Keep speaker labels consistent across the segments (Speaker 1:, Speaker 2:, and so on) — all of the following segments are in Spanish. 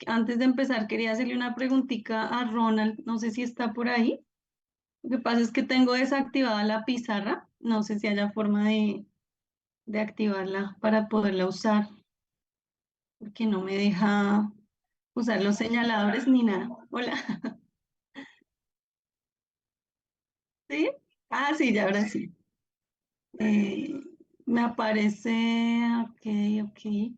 Speaker 1: Antes de empezar, quería hacerle una preguntita a Ronald. No sé si está por ahí. Lo que pasa es que tengo desactivada la pizarra. No sé si haya forma de activarla para poderla usar, porque no me deja usar los señaladores ni nada. Hola. ¿Sí? Ah, sí, ya ahora sí. Eh, Me aparece, ok, ok.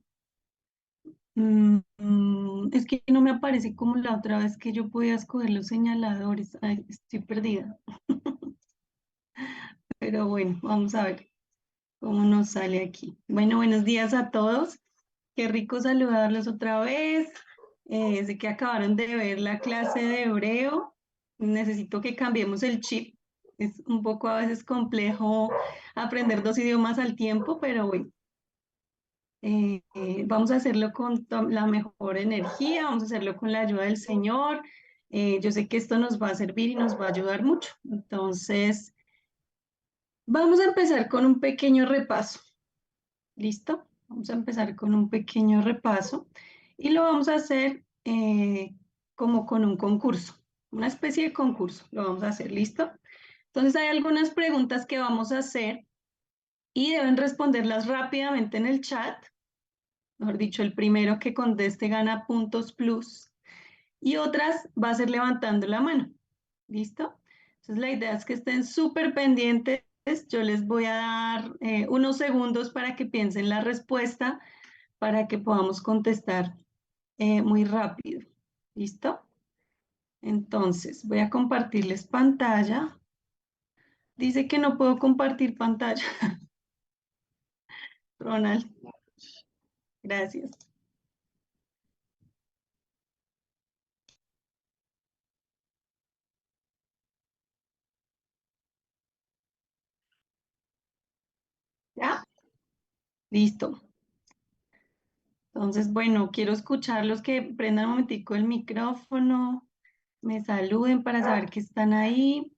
Speaker 1: Es que no me aparece como la otra vez que yo podía escoger los señaladores. Ay, estoy perdida. Pero bueno, vamos a ver cómo nos sale aquí. Bueno, buenos días a todos. Qué rico saludarlos otra vez. Sé que acabaron de ver la clase de hebreo. Necesito que cambiemos el chip. Es un poco a veces complejo aprender dos idiomas al tiempo, pero bueno. Vamos a hacerlo con la mejor energía, vamos a hacerlo con la ayuda del Señor. Yo sé que esto nos va a servir y nos va a ayudar mucho. Entonces, vamos a empezar con un pequeño repaso. ¿Listo? Vamos a empezar con un pequeño repaso y lo vamos a hacer como con un concurso, una especie de concurso. Lo vamos a hacer, ¿listo? Entonces, hay algunas preguntas que vamos a hacer y deben responderlas rápidamente en el chat. Mejor dicho, el primero que conteste gana puntos plus y otras va a ser levantando la mano. ¿Listo? Entonces la idea es que estén súper pendientes. Yo les voy a dar unos segundos para que piensen la respuesta para que podamos contestar muy rápido. ¿Listo? Entonces voy a compartirles pantalla. Dice que no puedo compartir pantalla. Ronald, gracias. ¿Ya? Listo. Entonces, bueno, quiero escucharlos que prendan un momentico el micrófono, me saluden para saber que están ahí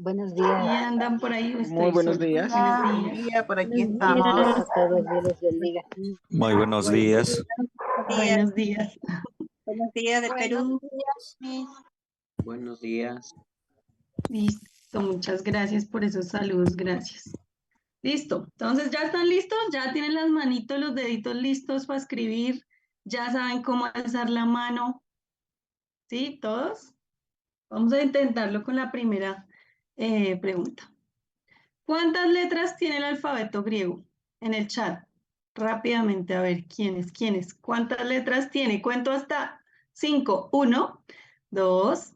Speaker 2: Buenos
Speaker 1: y
Speaker 2: días.
Speaker 1: andan por ahí o
Speaker 3: Muy
Speaker 1: estoy
Speaker 3: buenos
Speaker 1: sola.
Speaker 3: días.
Speaker 1: Buenos
Speaker 4: Buen
Speaker 1: días.
Speaker 4: día, por aquí
Speaker 2: Buenos días
Speaker 4: estamos.
Speaker 2: a todos, Dios les bendiga.
Speaker 5: Muy buenos
Speaker 2: Buenos
Speaker 5: días.
Speaker 2: días.
Speaker 4: Días,
Speaker 1: Buenos días.
Speaker 4: buenos días de
Speaker 2: Buenos
Speaker 4: Perú.
Speaker 2: días, Miss.
Speaker 3: Buenos días.
Speaker 1: Listo, muchas gracias por esos saludos, gracias. Listo, entonces ya están listos, ya tienen las manitos, los deditos listos para escribir, ya saben cómo alzar la mano, ¿sí? ¿Todos? Vamos a intentarlo con la primera pregunta. ¿Cuántas letras tiene el alfabeto griego? En el chat. Rápidamente, a ver, ¿quiénes? ¿Cuántas letras tiene? Cuento hasta 5. 1, 2,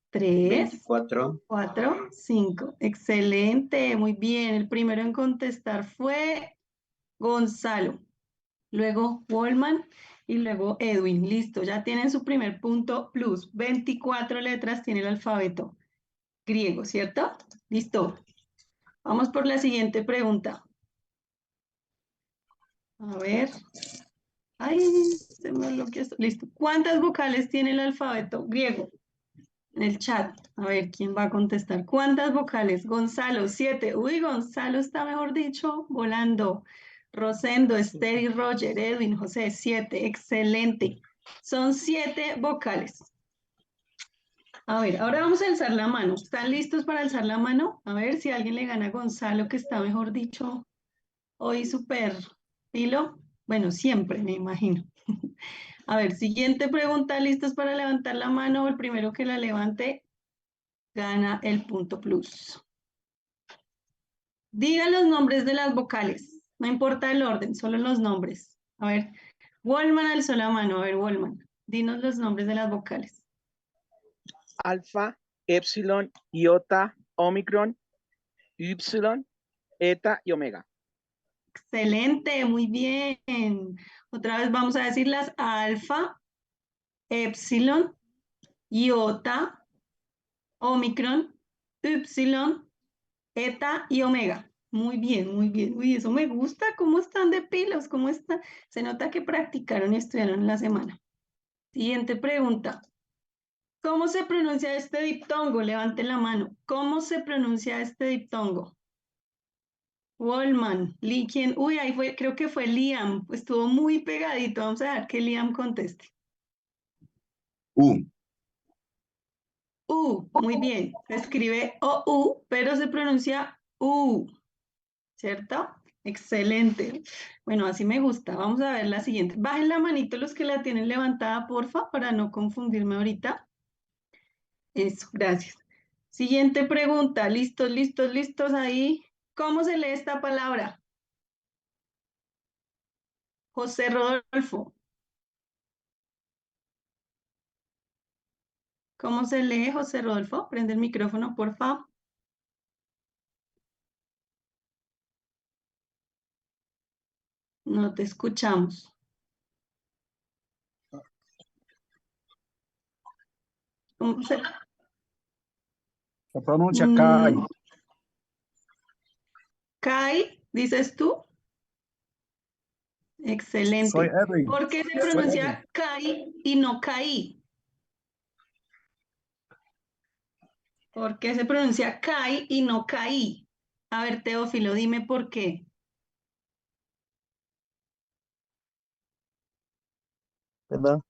Speaker 1: 3,
Speaker 3: 24.
Speaker 1: 4, 5. Excelente, muy bien. El primero en contestar fue Gonzalo, luego Wallman y luego Edwin. Listo, ya tienen su primer punto plus. 24 letras tiene el alfabeto griego, ¿cierto? Listo. Vamos por la siguiente pregunta. A ver. Ay, se me bloqueó esto. Listo. ¿Cuántas vocales tiene el alfabeto griego? En el chat. A ver, ¿quién va a contestar? ¿Cuántas vocales? Gonzalo, 7. Uy, Gonzalo está, mejor dicho, volando. Rosendo, Esther y Roger, Edwin, José, 7. Excelente. Son 7 vocales. A ver, ahora vamos a alzar la mano. ¿Están listos para alzar la mano? A ver si alguien le gana a Gonzalo, que está, mejor dicho, hoy súper filo. Bueno, siempre, me imagino. A ver, siguiente pregunta, ¿listos para levantar la mano? El primero que la levante gana el punto plus. Digan los nombres de las vocales, no importa el orden, solo los nombres. A ver, Wallman alzó la mano. A ver, Wallman, dinos los nombres de las vocales.
Speaker 3: Alfa, epsilon, iota, omicron, y, eta y omega.
Speaker 1: Excelente, muy bien. Otra vez vamos a decir las alfa, epsilon, iota, omicron, ypsilon, eta y omega. Muy bien, muy bien. Uy, eso me gusta. ¿Cómo están de pilos? ¿Cómo están? Se nota que practicaron y estudiaron en la semana. Siguiente pregunta. ¿Cómo se pronuncia este diptongo? Levanten la mano. ¿Cómo se pronuncia este diptongo? Wallman, Lee, ¿quién? Uy, ahí fue, creo que fue Liam, estuvo muy pegadito. Vamos a ver que Liam conteste.
Speaker 4: U.
Speaker 1: Muy bien. Se escribe O-U, pero se pronuncia U, ¿cierto? Excelente. Bueno, así me gusta. Vamos a ver la siguiente. Bajen la manito los que la tienen levantada, porfa, para no confundirme ahorita. Eso, gracias. Siguiente pregunta. ¿Listos, listos, listos ahí? ¿Cómo se lee esta palabra? José Rodolfo. ¿Cómo se lee, José Rodolfo? Prende el micrófono, por favor. No te escuchamos. ¿Cómo se...
Speaker 4: Se pronuncia
Speaker 1: Mm,
Speaker 4: Kai.
Speaker 1: Kai, dices tú.
Speaker 4: Soy
Speaker 1: Excelente.
Speaker 4: Edwin.
Speaker 1: ¿Por qué se
Speaker 4: Soy Edwin.
Speaker 1: pronuncia Kai y no Caí? ¿Por qué se pronuncia Kai y no Caí? A ver, Teófilo, dime por qué.
Speaker 5: Perdón,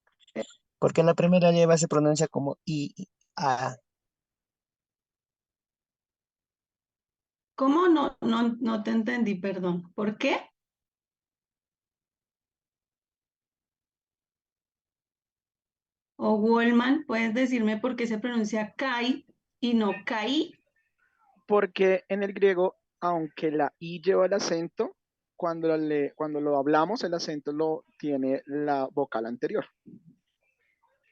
Speaker 5: porque la primera lleva se pronuncia como A.
Speaker 1: ¿Cómo? No te entendí, perdón. ¿Por qué? O Wallman, ¿puedes decirme por qué se pronuncia Kai y no Caí?
Speaker 3: Porque en el griego, aunque la I lleva el acento, cuando lo hablamos, el acento lo tiene la vocal anterior.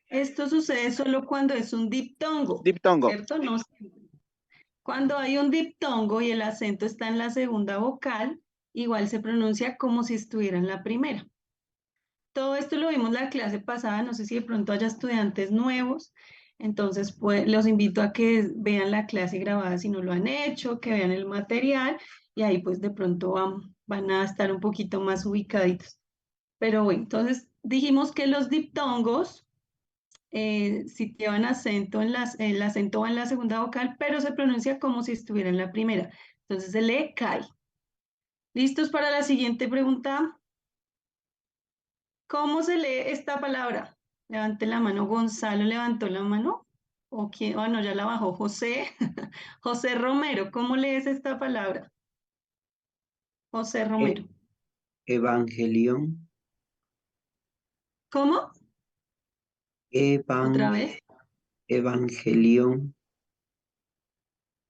Speaker 1: Esto sucede solo cuando es un diptongo,
Speaker 3: Diptongo.
Speaker 1: ¿cierto? No siempre. Cuando hay un diptongo y el acento está en la segunda vocal, igual se pronuncia como si estuviera en la primera. Todo esto lo vimos la clase pasada, no sé si de pronto haya estudiantes nuevos, entonces pues, los invito a que vean la clase grabada si no lo han hecho, que vean el material y ahí pues de pronto van a estar un poquito más ubicaditos. Pero bueno, entonces dijimos que los diptongos si llevan acento el acento va en la segunda vocal, pero se pronuncia como si estuviera en la primera. Entonces se lee Kai. ¿Listos para la siguiente pregunta? ¿Cómo se lee esta palabra? Levante la mano. Gonzalo levantó la mano. ¿O quién? Oh, no, ya la bajó. José. José Romero. ¿Cómo lees esta palabra? José Romero.
Speaker 6: Evangelión,
Speaker 1: ¿Cómo? Otra vez.
Speaker 6: Evangelión,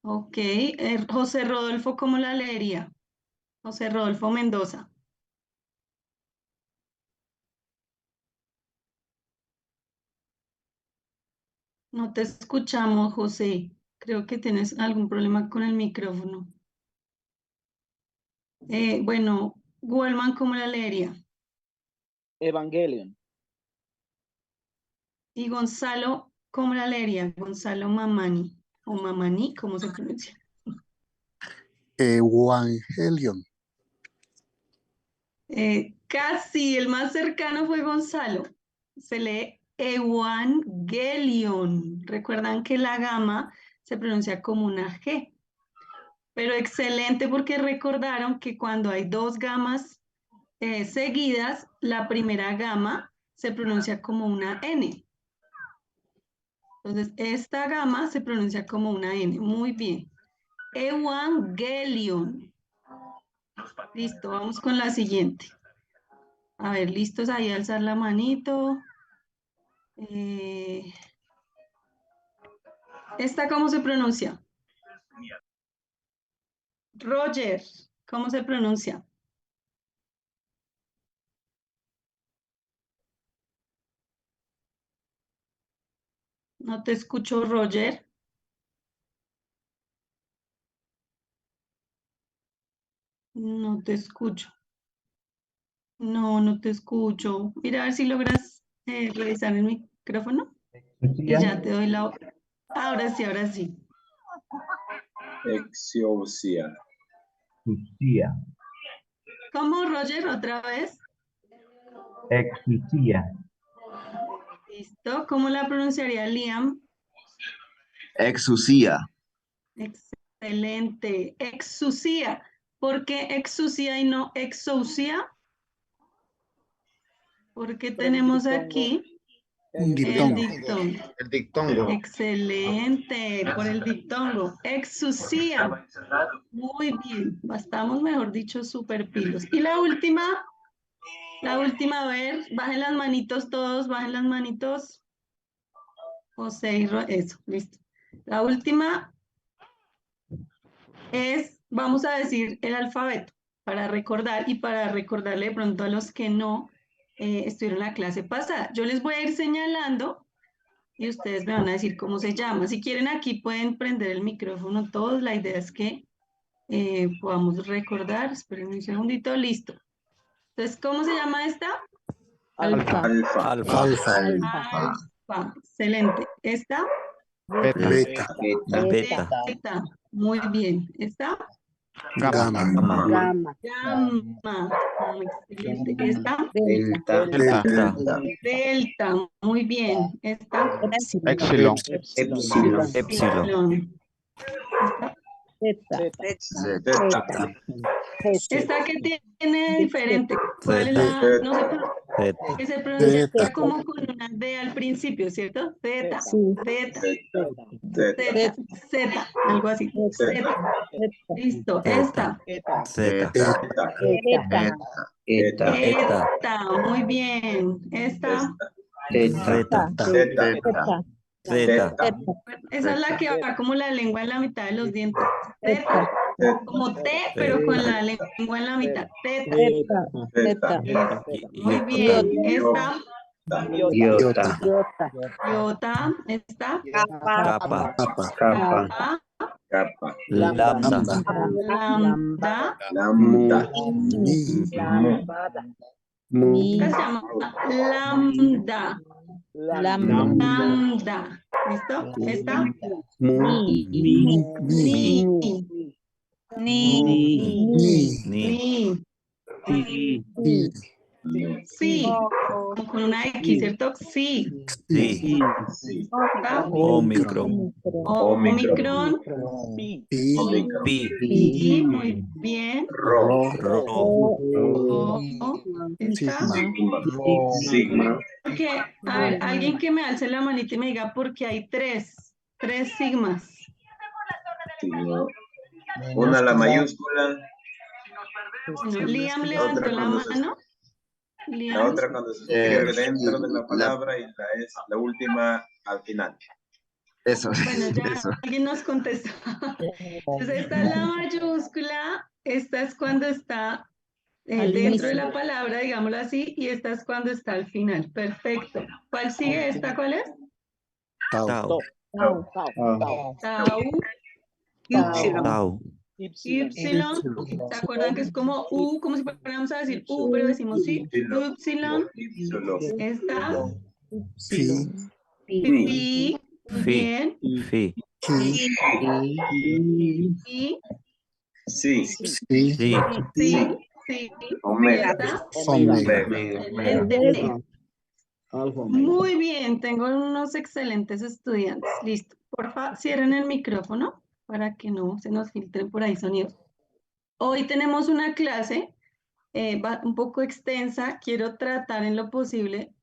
Speaker 1: Ok. José Rodolfo, ¿cómo la leería? José Rodolfo Mendoza. No te escuchamos, José. Creo que tienes algún problema con el micrófono. Bueno, Goldman, ¿cómo la leería?
Speaker 3: Evangelion.
Speaker 1: Y Gonzalo, ¿cómo la leería? Gonzalo Mamani o Mamani, ¿cómo se pronuncia?
Speaker 4: Evangelion.
Speaker 1: Casi, el más cercano fue Gonzalo. Se lee Evangelion. Recuerdan que la gama se pronuncia como una G. Pero excelente porque recordaron que cuando hay dos gamas seguidas, la primera gama se pronuncia como una N. Entonces, esta gama se pronuncia como una N. Muy bien. Evangelion. Listo, vamos con la siguiente. A ver, listos ahí a alzar la manito. ¿Esta cómo se pronuncia? Roger, ¿cómo se pronuncia? No te escucho, Roger. No te escucho. No te escucho. Mira a ver si logras revisar el micrófono y ya te doy la... Ahora sí, ahora sí.
Speaker 7: Exousia.
Speaker 8: Exousia.
Speaker 1: ¿Cómo, Roger? ¿Otra vez?
Speaker 8: Exousia.
Speaker 1: Listo. ¿Cómo la pronunciaría Liam?
Speaker 4: Exousia.
Speaker 1: Excelente. Exusia. ¿Por qué exousia y no exousia? Porque tenemos aquí
Speaker 4: Un
Speaker 1: el
Speaker 4: diptongo.
Speaker 1: diptongo.
Speaker 7: El dictongo.
Speaker 1: Excelente, por el diptongo. Exousia. Muy bien, estamos, mejor dicho, súper pilos. Y la última, a ver, bajen las manitos todos, bajen las manitos. José y eso, listo. La última es, vamos a decir el alfabeto para recordar y para recordarle de pronto a los que no estuvieron en la clase pasada. Yo les voy a ir señalando y ustedes me van a decir cómo se llama. Si quieren aquí pueden prender el micrófono todos. La idea es que podamos recordar. Esperen un segundito, listo. Entonces, ¿cómo se llama esta?
Speaker 2: Alfa.
Speaker 4: Alfa.
Speaker 1: Alfa. Excelente. ¿Esta?
Speaker 7: Beta.
Speaker 4: Beta.
Speaker 2: Beta.
Speaker 1: Beta. Muy bien. ¿Esta?
Speaker 4: Gamma.
Speaker 2: Gamma.
Speaker 1: Gamma. Excelente. ¿Esta?
Speaker 6: Delta.
Speaker 7: Delta.
Speaker 1: Delta. Muy bien. ¿Esta?
Speaker 7: Epsilon.
Speaker 6: Epsilon.
Speaker 1: Epsilon.
Speaker 2: Zeta.
Speaker 6: Zeta.
Speaker 1: ¿Esta que tiene diferente? ¿Cuál es
Speaker 4: Zeta.
Speaker 1: la? No sé por qué se pronuncia
Speaker 4: Zeta.
Speaker 1: como con una D al principio, ¿cierto? Zeta.
Speaker 2: Sí.
Speaker 1: Zeta.
Speaker 6: Zeta.
Speaker 1: Z. Algo así. Z. Listo. Esta.
Speaker 7: Zeta.
Speaker 2: Eta.
Speaker 6: Eta.
Speaker 1: Eta. Muy bien. Esta.
Speaker 6: Zeta.
Speaker 2: Zeta.
Speaker 7: Zeta.
Speaker 1: Esa es la que va como la lengua en la mitad de los dientes. Zeta. Como T, pero con la lengua en la mitad. Zeta.
Speaker 2: Zeta.
Speaker 1: Muy bien. Esta.
Speaker 6: Iota.
Speaker 2: Iota.
Speaker 1: Iota. Esta.
Speaker 7: Kappa.
Speaker 4: Kappa.
Speaker 1: Kappa.
Speaker 6: Kappa.
Speaker 7: Lambda.
Speaker 1: Lambda.
Speaker 6: Lambda.
Speaker 4: Mi.
Speaker 6: Mu.
Speaker 1: Esta se llama lambda. Lambda. ¿Listo? Esta.
Speaker 6: Mu.
Speaker 4: Mi.
Speaker 1: Ni.
Speaker 4: Ni.
Speaker 1: Ni.
Speaker 4: Ni.
Speaker 1: Sí. Como con una X, ¿cierto? Sí.
Speaker 7: Sí.
Speaker 1: ¿Está?
Speaker 7: Omicron.
Speaker 1: Omicron.
Speaker 4: Pi.
Speaker 7: Pi.
Speaker 1: Sí, muy bien.
Speaker 6: Rho.
Speaker 7: Rho.
Speaker 1: O. ¿Está?
Speaker 4: Sigma.
Speaker 6: Sigma.
Speaker 1: Porque, a ver, alguien que me alce la manita y me diga porque hay tres sigmas.
Speaker 9: Una la mayúscula,
Speaker 1: Bueno, Liam
Speaker 9: La
Speaker 1: levantó
Speaker 9: otra
Speaker 1: la
Speaker 9: cuando se-
Speaker 1: mano.
Speaker 9: la
Speaker 1: Liam.
Speaker 9: otra cuando se escribe dentro de la palabra y la última al final.
Speaker 7: Eso.
Speaker 1: Bueno, ya alguien nos contestó. Entonces, esta es la mayúscula, esta es cuando está dentro de la palabra, digámoslo así, y esta es cuando está al final. Perfecto. ¿Cuál sigue esta? ¿Cuál es?
Speaker 4: Tau.
Speaker 7: Tau.
Speaker 1: Tau.
Speaker 7: Tau.
Speaker 1: Ypsilon. ¿Se acuerdan que es como U, como si fuéramos a decir U, pero decimos sí? Ypsilon. Esta.
Speaker 4: Phi.
Speaker 1: Pi. Muy
Speaker 7: Fi.
Speaker 1: bien.
Speaker 7: Fi.
Speaker 4: Chi.
Speaker 1: Y
Speaker 9: Sí.
Speaker 4: Si.
Speaker 7: Sí.
Speaker 1: sí, sí.
Speaker 9: Omega.
Speaker 1: ¿Está?
Speaker 4: Omega.
Speaker 1: Excelente. Muy bien, tengo unos excelentes estudiantes. Listo. Porfa, cierren el micrófono para que no se nos filtren por ahí sonidos. Hoy tenemos una clase un poco extensa. Quiero tratar en lo posible,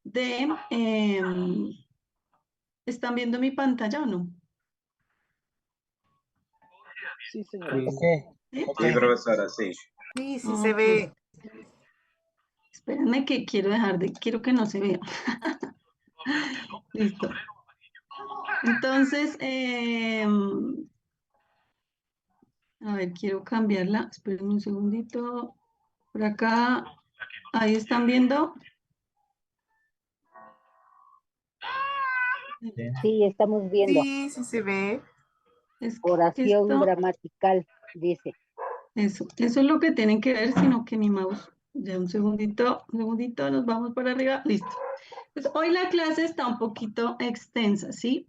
Speaker 1: de... ¿están viendo mi pantalla o no?
Speaker 2: Sí, señora.
Speaker 1: ¿Sí?
Speaker 9: Sí, profesora, sí.
Speaker 10: Sí, sí se ve.
Speaker 1: Espérenme que quiero que no se vea. Listo. Entonces, a ver, quiero cambiarla. Espérenme un segundito. Por acá, ahí están viendo.
Speaker 2: Sí, estamos viendo.
Speaker 10: Sí, sí se ve.
Speaker 1: Es que
Speaker 2: Oración
Speaker 1: esto-
Speaker 2: gramatical, dice.
Speaker 1: Eso es lo que tienen que ver, sino que mi mouse, ya un segundito, nos vamos para arriba, listo. Pues hoy la clase está un poquito extensa, ¿sí?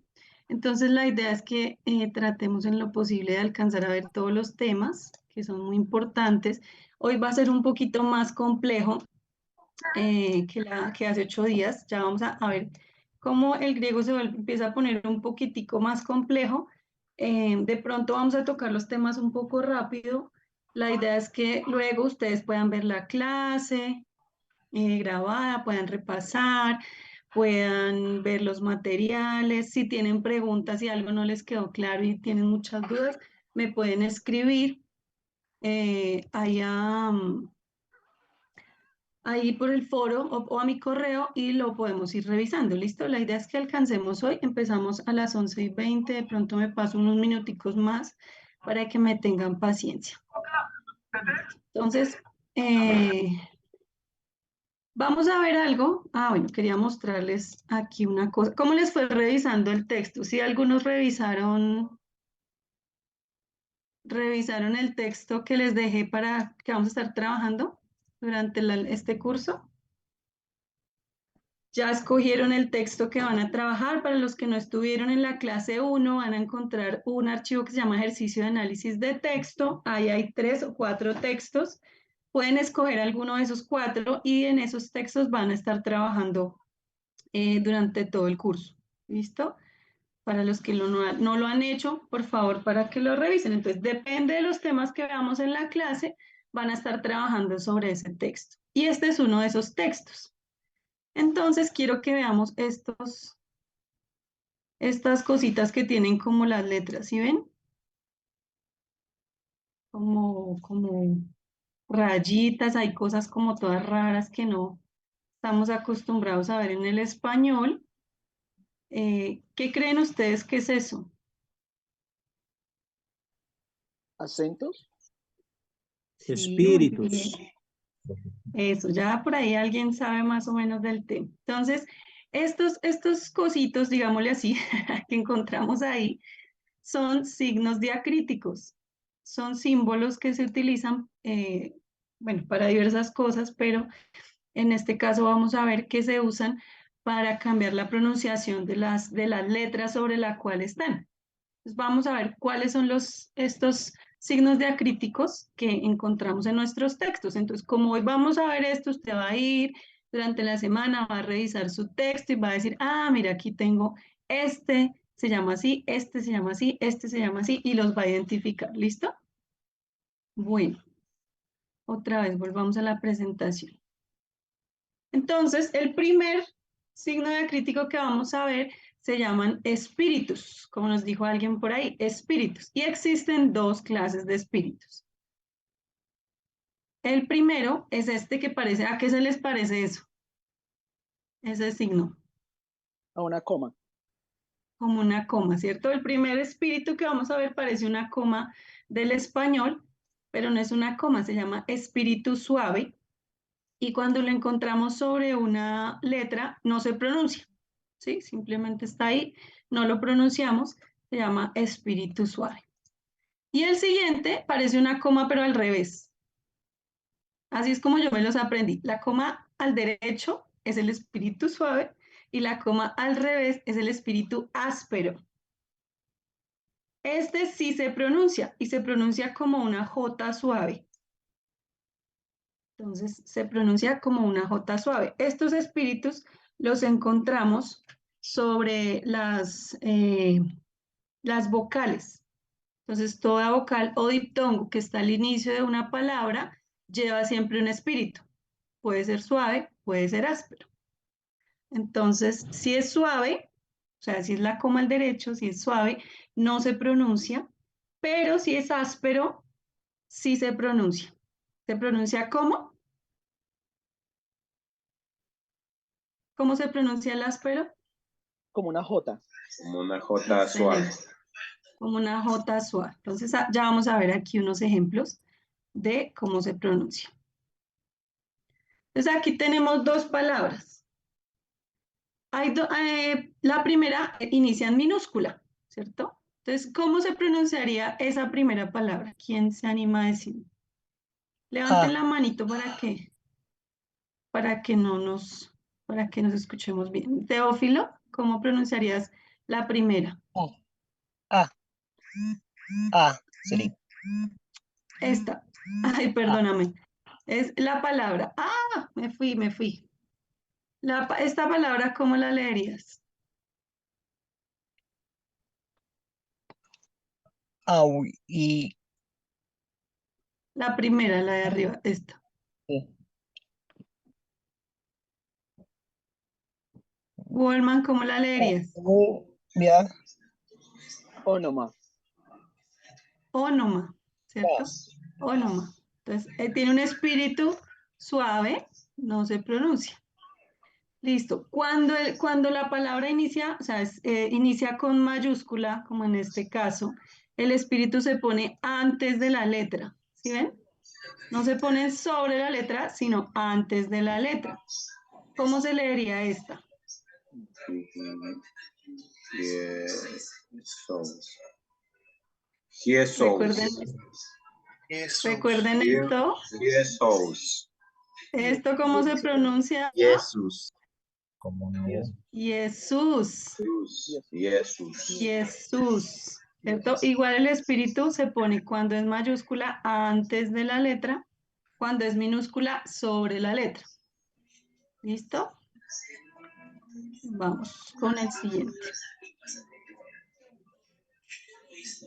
Speaker 1: Entonces la idea es que tratemos en lo posible de alcanzar a ver todos los temas que son muy importantes. Hoy va a ser un poquito más complejo que hace 8 días. Ya vamos a ver cómo el griego empieza a poner un poquitico más complejo De pronto vamos a tocar los temas un poco rápido. La idea es que luego ustedes puedan ver la clase grabada, puedan repasar, puedan ver los materiales. Si tienen preguntas, si algo no les quedó claro y tienen muchas dudas, me pueden escribir ahí por el foro o a mi correo y lo podemos ir revisando. ¿Listo? La idea es que alcancemos hoy. Empezamos a las 11:20. De pronto me paso unos minuticos más para que me tengan paciencia. Entonces, vamos a ver algo. Bueno, quería mostrarles aquí una cosa. ¿Cómo les fue revisando el texto? Si algunos revisaron el texto que les dejé para que vamos a estar trabajando durante este curso. Ya escogieron el texto que van a trabajar. Para los que no estuvieron en la clase 1, van a encontrar un archivo que se llama ejercicio de análisis de texto. Ahí hay 3 o 4 textos. Pueden escoger alguno de esos 4 y en esos textos van a estar trabajando durante todo el curso. ¿Listo? Para los que no lo han hecho, por favor, para que lo revisen. Entonces, depende de los temas que veamos en la clase, van a estar trabajando sobre ese texto. Y este es uno de esos textos. Entonces, quiero que veamos estas cositas que tienen como las letras, ¿sí ven? Como rayitas, hay cosas como todas raras que no estamos acostumbrados a ver en el español. ¿Qué creen ustedes que es eso?
Speaker 3: ¿Acentos?
Speaker 1: Sí,
Speaker 8: Espíritus.
Speaker 1: muy bien. Eso, ya por ahí alguien sabe más o menos del tema. Entonces, estos cositos, digámosle así, que encontramos ahí, son signos diacríticos. Son símbolos que se utilizan, bueno, para diversas cosas, pero en este caso vamos a ver que se usan para cambiar la pronunciación de las letras sobre la cual están. Entonces vamos a ver cuáles son estos signos diacríticos que encontramos en nuestros textos. Entonces, como hoy vamos a ver esto, usted va a ir durante la semana, va a revisar su texto y va a decir, mira, aquí tengo este, se llama así, este se llama así, este se llama así, y los va a identificar. ¿Listo? Bueno, otra vez volvamos a la presentación. Entonces, el primer signo diacrítico que vamos a ver se llaman espíritus, como nos dijo alguien por ahí, espíritus. Y existen 2 clases de espíritus. El primero es este que parece, ¿a qué se les parece eso? Ese signo.
Speaker 3: A una coma.
Speaker 1: Como una coma, ¿cierto? El primer espíritu que vamos a ver parece una coma del español, pero no es una coma, se llama espíritu suave. Y cuando lo encontramos sobre una letra, no se pronuncia, ¿sí? Simplemente está ahí, no lo pronunciamos, se llama espíritu suave. Y el siguiente parece una coma, pero al revés. Así es como yo me los aprendí. La coma al derecho es el espíritu suave y la coma al revés es el espíritu áspero. Este sí se pronuncia y se pronuncia como una J suave. Entonces se pronuncia como una J suave. Estos espíritus los encontramos sobre las vocales. Entonces toda vocal o diptongo que está al inicio de una palabra lleva siempre un espíritu. Puede ser suave, puede ser áspero. Entonces, si es suave, o sea, si es la coma al derecho, si es suave, no se pronuncia, pero si es áspero, sí se pronuncia. ¿Se pronuncia cómo? ¿Cómo se pronuncia el áspero?
Speaker 3: Como una J.
Speaker 9: Como una J suave.
Speaker 1: Como una J suave. Entonces, ya vamos a ver aquí unos ejemplos de cómo se pronuncia. Entonces, aquí tenemos 2 palabras. La primera inicia en minúscula, ¿cierto? Entonces, ¿cómo se pronunciaría esa primera palabra? ¿Quién se anima a decir? Levanten la manito para que nos escuchemos bien. Teófilo, ¿cómo pronunciarías la primera?
Speaker 5: Sería.
Speaker 1: Esta. Ay, perdóname. Es la palabra. Me fui. Esta palabra, ¿cómo la leerías?
Speaker 5: Au, y
Speaker 1: La primera, la de arriba, esta.
Speaker 5: sí.
Speaker 1: Wallman, ¿cómo la leerías?
Speaker 5: Ya,
Speaker 3: Ónoma.
Speaker 1: Ónoma, ¿cierto? Ónoma. Entonces, tiene un espíritu suave, no se pronuncia. Listo. Cuando la palabra inicia, o sea, inicia con mayúscula, como en este caso, el espíritu se pone antes de la letra. ¿Sí ven? No se pone sobre la letra, sino antes de la letra. ¿Cómo se leería esta? Recuerden, recuerden esto.
Speaker 6: Jesús.
Speaker 1: ¿Esto cómo se pronuncia?
Speaker 7: Jesús.
Speaker 5: como no.
Speaker 1: Jesús.
Speaker 6: Jesús.
Speaker 1: Jesús. ¿Cierto? Igual el espíritu se pone cuando es mayúscula antes de la letra, cuando es minúscula sobre la letra. ¿Listo? Vamos con el siguiente.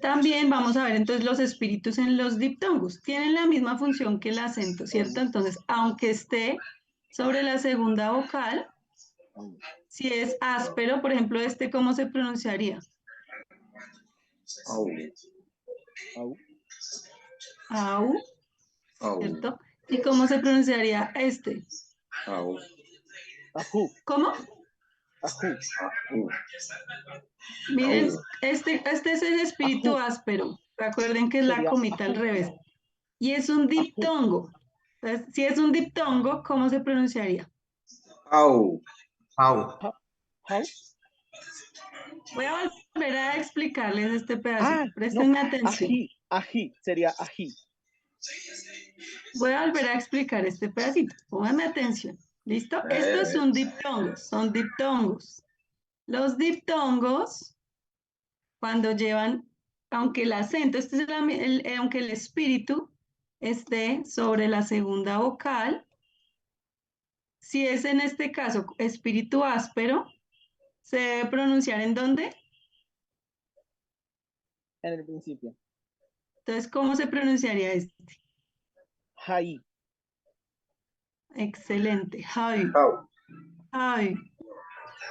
Speaker 1: También vamos a ver entonces los espíritus en los diptongos. Tienen la misma función que el acento, ¿cierto? Entonces, aunque esté sobre la segunda vocal, si es áspero, por ejemplo, ¿cómo se pronunciaría?
Speaker 6: Au.
Speaker 1: Au,
Speaker 6: Au.
Speaker 1: ¿cierto? ¿Y cómo se pronunciaría este?
Speaker 6: Au.
Speaker 3: Ajú.
Speaker 1: ¿Cómo?
Speaker 3: Ajú.
Speaker 6: Ajú.
Speaker 1: Miren,
Speaker 6: Au.
Speaker 1: este es el espíritu
Speaker 3: Ajú.
Speaker 1: áspero. Recuerden que es la
Speaker 3: Sería
Speaker 1: comita al
Speaker 3: ajú.
Speaker 1: revés. Y es un diptongo. Entonces, si es un diptongo, ¿cómo se pronunciaría?
Speaker 6: Au.
Speaker 8: Au.
Speaker 3: Jau.
Speaker 1: Voy a volver a explicarles este pedacito.
Speaker 3: Ah, no.
Speaker 1: Préstenme atención.
Speaker 3: Ají. Ají. Sería ají.
Speaker 1: Voy a volver a explicar este pedacito. Pónganme atención. ¿Listo? Estos son diptongos. Son diptongos. Los diptongos, cuando llevan, aunque el acento, aunque el espíritu esté sobre la segunda vocal, si es en este caso espíritu áspero, ¿se debe pronunciar en dónde?
Speaker 3: En el principio.
Speaker 1: Entonces, ¿cómo se pronunciaría este?
Speaker 3: Jaí.
Speaker 1: Excelente. Javi.
Speaker 6: Au.
Speaker 1: Javi.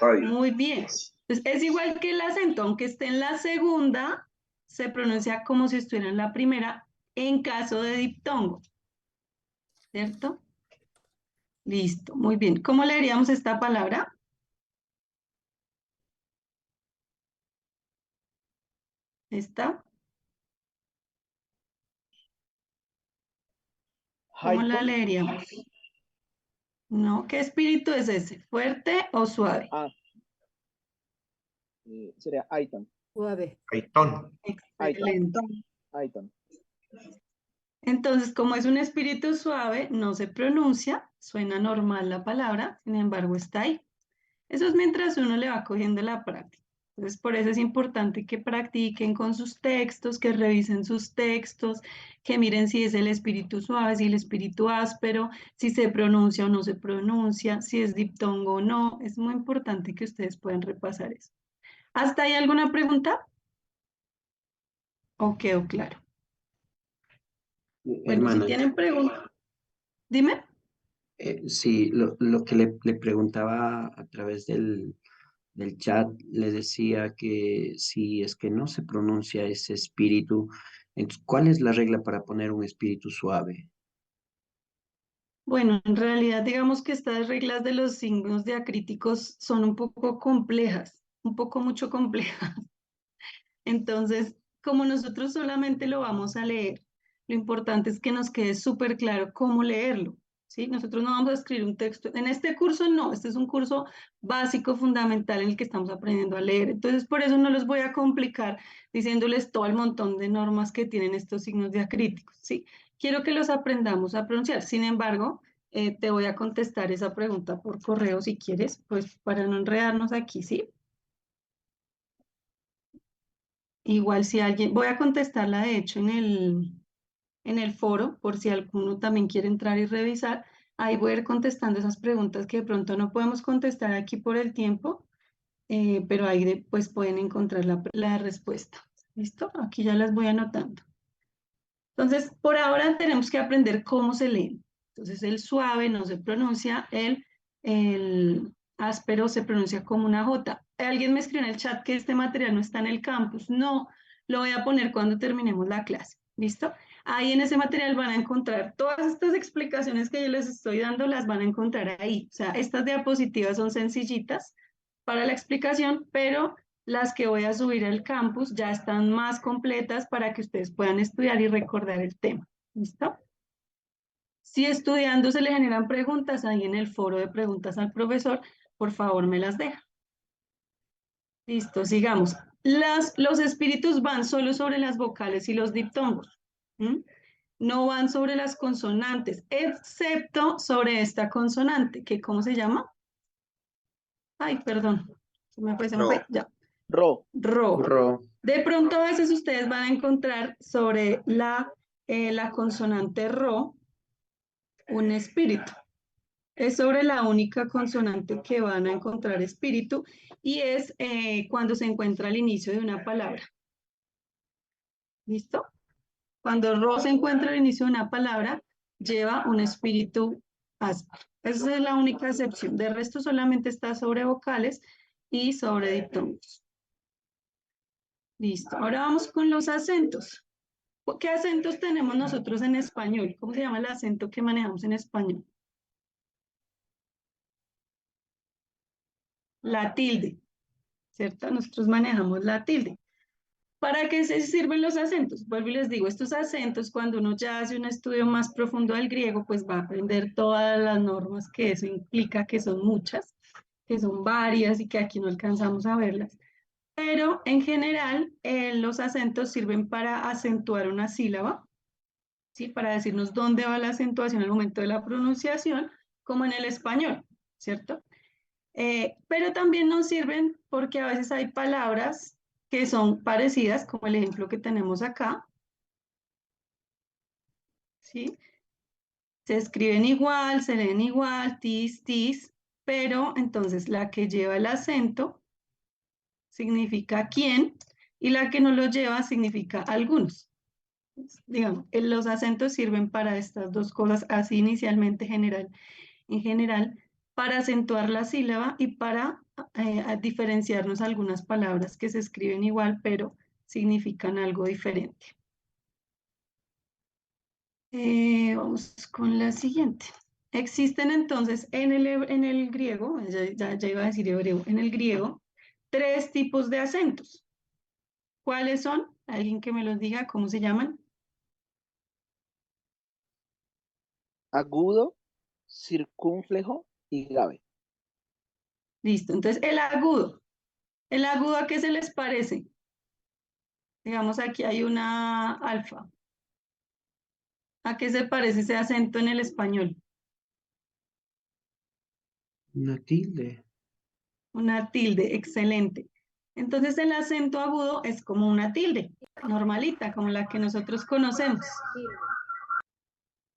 Speaker 6: Ai.
Speaker 1: Muy bien. Entonces, es igual que el acento, aunque esté en la segunda, se pronuncia como si estuviera en la primera en caso de diptongo. ¿Cierto? Listo, muy bien. ¿Cómo leeríamos esta palabra? ¿Esta? ¿Cómo la
Speaker 3: Jaiton.
Speaker 1: leeríamos? No, ¿qué espíritu es ese? ¿Fuerte o suave?
Speaker 3: Ah. Sería Aiton.
Speaker 10: Suave.
Speaker 8: Aitón.
Speaker 1: Excelente.
Speaker 3: Aiton.
Speaker 1: Entonces, como es un espíritu suave, no se pronuncia, suena normal la palabra, sin embargo está ahí. Eso es mientras uno le va cogiendo la práctica. Entonces, por eso es importante que practiquen con sus textos, que revisen sus textos, que miren si es el espíritu suave, si el espíritu áspero, si se pronuncia o no se pronuncia, si es diptongo o no. Es muy importante que ustedes puedan repasar eso. ¿Hasta ahí alguna pregunta? ¿O quedó claro? Bueno, si
Speaker 11: Hermana,
Speaker 1: tienen preguntas, dime.
Speaker 11: sí, lo que le preguntaba a través del chat, le decía que si es que no se pronuncia ese espíritu, entonces, ¿cuál es la regla para poner un espíritu suave?
Speaker 1: Bueno, en realidad digamos que estas reglas de los signos diacríticos son un poco complejas, un poco mucho complejas. Entonces, como nosotros solamente lo vamos a leer, lo importante es que nos quede súper claro cómo leerlo, ¿sí? Nosotros no vamos a escribir un texto. En este curso no, este es un curso básico, fundamental en el que estamos aprendiendo a leer. Entonces, por eso no los voy a complicar diciéndoles todo el montón de normas que tienen estos signos diacríticos, ¿sí? Quiero que los aprendamos a pronunciar. Sin embargo, te voy a contestar esa pregunta por correo si quieres, pues para no enredarnos aquí, ¿sí? Igual si alguien, voy a contestarla de hecho en el foro, por si alguno también quiere entrar y revisar. Ahí voy a ir contestando esas preguntas que de pronto no podemos contestar aquí por el tiempo, pero ahí pues pueden encontrar la respuesta. ¿Listo? Aquí ya las voy anotando. Entonces, por ahora tenemos que aprender cómo se leen. Entonces, el suave no se pronuncia, el áspero se pronuncia como una J. Alguien me escribió en el chat que este material no está en el campus. No, lo voy a poner cuando terminemos la clase. ¿Listo? Ahí en ese material van a encontrar todas estas explicaciones que yo les estoy dando, las van a encontrar ahí. O sea, estas diapositivas son sencillitas para la explicación, pero las que voy a subir al campus ya están más completas para que ustedes puedan estudiar y recordar el tema. ¿Listo? Si estudiando se le generan preguntas ahí en el foro de preguntas al profesor, por favor me las deja. Listo, sigamos. Los espíritus van solo sobre las vocales y los diptongos. ¿Mm? No van sobre las consonantes, excepto sobre esta consonante, que ¿cómo se llama? Ay, perdón. Se me fue, ya.
Speaker 3: Ro.
Speaker 1: Ro.
Speaker 11: Ro.
Speaker 1: De pronto a veces ustedes van a encontrar sobre la consonante ro un espíritu. Es sobre la única consonante que van a encontrar espíritu y es cuando se encuentra al inicio de una palabra. ¿Listo? Cuando ro se encuentra al inicio de una palabra, lleva un espíritu áspero. Esa es la única excepción. De resto solamente está sobre vocales y sobre diptongos. Listo. Ahora vamos con los acentos. ¿Qué acentos tenemos nosotros en español? ¿Cómo se llama el acento que manejamos en español? La tilde, ¿cierto? Nosotros manejamos la tilde. ¿Para qué se sirven los acentos? Vuelvo y les digo, estos acentos, cuando uno ya hace un estudio más profundo del griego, pues va a aprender todas las normas que eso implica, que son muchas, que son varias y que aquí no alcanzamos a verlas. Pero en general, los acentos sirven para acentuar una sílaba, ¿sí? Para decirnos dónde va la acentuación al momento de la pronunciación, como en el español, ¿cierto? Pero también nos sirven porque a veces hay palabras que son parecidas, como el ejemplo que tenemos acá, ¿sí? Se escriben igual, se leen igual, tis, tis, pero entonces la que lleva el acento significa quién y la que no lo lleva significa algunos. Digamos, los acentos sirven para estas dos cosas, así inicialmente en general, para acentuar la sílaba y para diferenciarnos algunas palabras que se escriben igual, pero significan algo diferente. Vamos con la siguiente. Existen entonces en el griego, ya iba a decir hebreo, en el griego, 3 tipos de acentos. ¿Cuáles son? ¿Alguien que me los diga cómo se llaman?
Speaker 3: Agudo, circunflejo y grave.
Speaker 1: Listo, entonces ¿el agudo a qué se les parece? Digamos, aquí hay una alfa. ¿A qué se parece ese acento en el español?
Speaker 11: Una tilde.
Speaker 1: Una tilde, excelente. Entonces el acento agudo es como una tilde, normalita, como la que nosotros conocemos.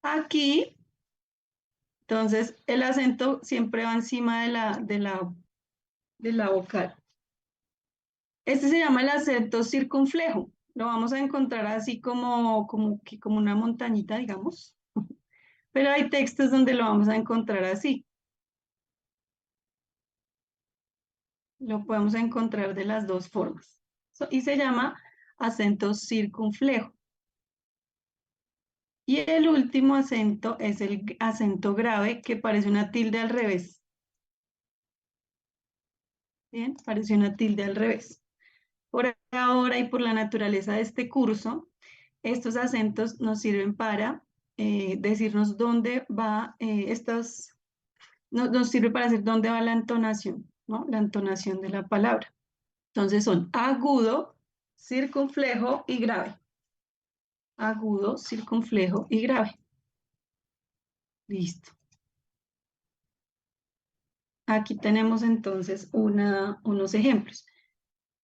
Speaker 1: Aquí, entonces, el acento siempre va encima de la vocal. Este se llama el acento circunflejo. Lo vamos a encontrar así como una montañita, digamos. Pero hay textos donde lo vamos a encontrar así. Lo podemos encontrar de las dos formas. Y se llama acento circunflejo. Y el último acento es el acento grave, que parece una tilde al revés. Bien, parece una tilde al revés. Por ahora y por la naturaleza de este curso, estos acentos nos sirven para decirnos dónde va nos sirve para decir dónde va la entonación, ¿no? La entonación de la palabra. Entonces son agudo, circunflejo y grave. Agudo, circunflejo y grave. Listo. Aquí tenemos entonces unos ejemplos.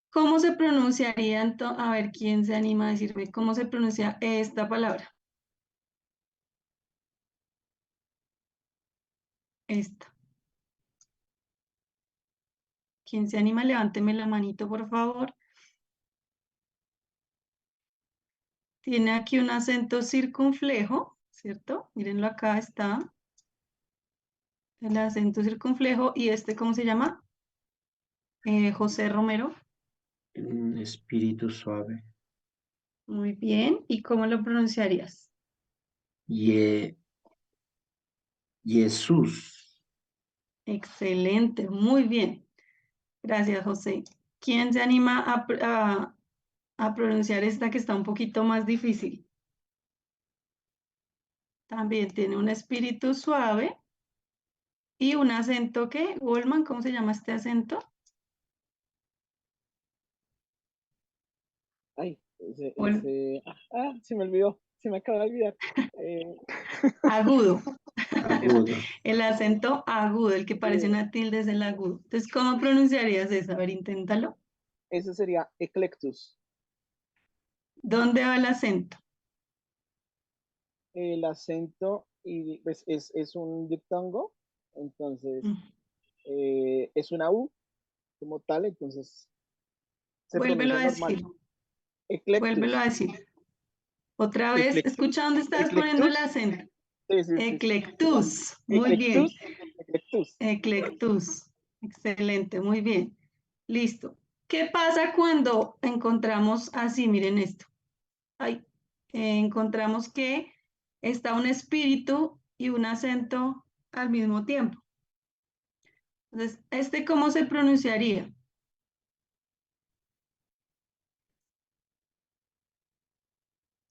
Speaker 1: ¿Cómo se pronunciaría entonces? A ver, ¿quién se anima a decirme cómo se pronuncia esta palabra? Esta. ¿Quién se anima? Levánteme la manito, por favor. tiene aquí un acento circunflejo, ¿cierto? Mírenlo, acá está el acento circunflejo. ¿Y este cómo se llama? José Romero.
Speaker 11: Un espíritu suave.
Speaker 1: Muy bien. ¿Y cómo lo pronunciarías?
Speaker 11: Jesús.
Speaker 1: Excelente, muy bien. Gracias, José. ¿Quién se anima a pronunciar esta que está un poquito más difícil? También tiene un espíritu suave y un acento que, Goldman, ¿cómo se llama este acento?
Speaker 3: Ay,
Speaker 1: Ol-
Speaker 3: se me olvidó, se me acaba de olvidar.
Speaker 1: Agudo.
Speaker 11: Agudo.
Speaker 1: El acento agudo, el que parece una tilde es el agudo. Entonces, ¿cómo pronunciarías eso? A ver, inténtalo.
Speaker 3: Eso sería eclectus.
Speaker 1: ¿Dónde va el acento?
Speaker 3: El acento y, pues, es un diptongo, entonces es una U como tal, entonces se
Speaker 1: Vuélvelo
Speaker 3: pronuncia
Speaker 1: a
Speaker 3: normal.
Speaker 1: decir. Vuélvelo
Speaker 3: Eclectus.
Speaker 1: a decir. Otra vez,
Speaker 3: Eclectus.
Speaker 1: escucha dónde estás poniendo el
Speaker 3: Eclectus.
Speaker 1: acento.
Speaker 3: Sí.
Speaker 1: Eclectus. Muy bien.
Speaker 3: Eclectus.
Speaker 1: Eclectus. Excelente, muy bien. Listo. ¿Qué pasa cuando encontramos así? Miren esto. Ay, encontramos que está un espíritu y un acento al mismo tiempo. Entonces, ¿este cómo se pronunciaría?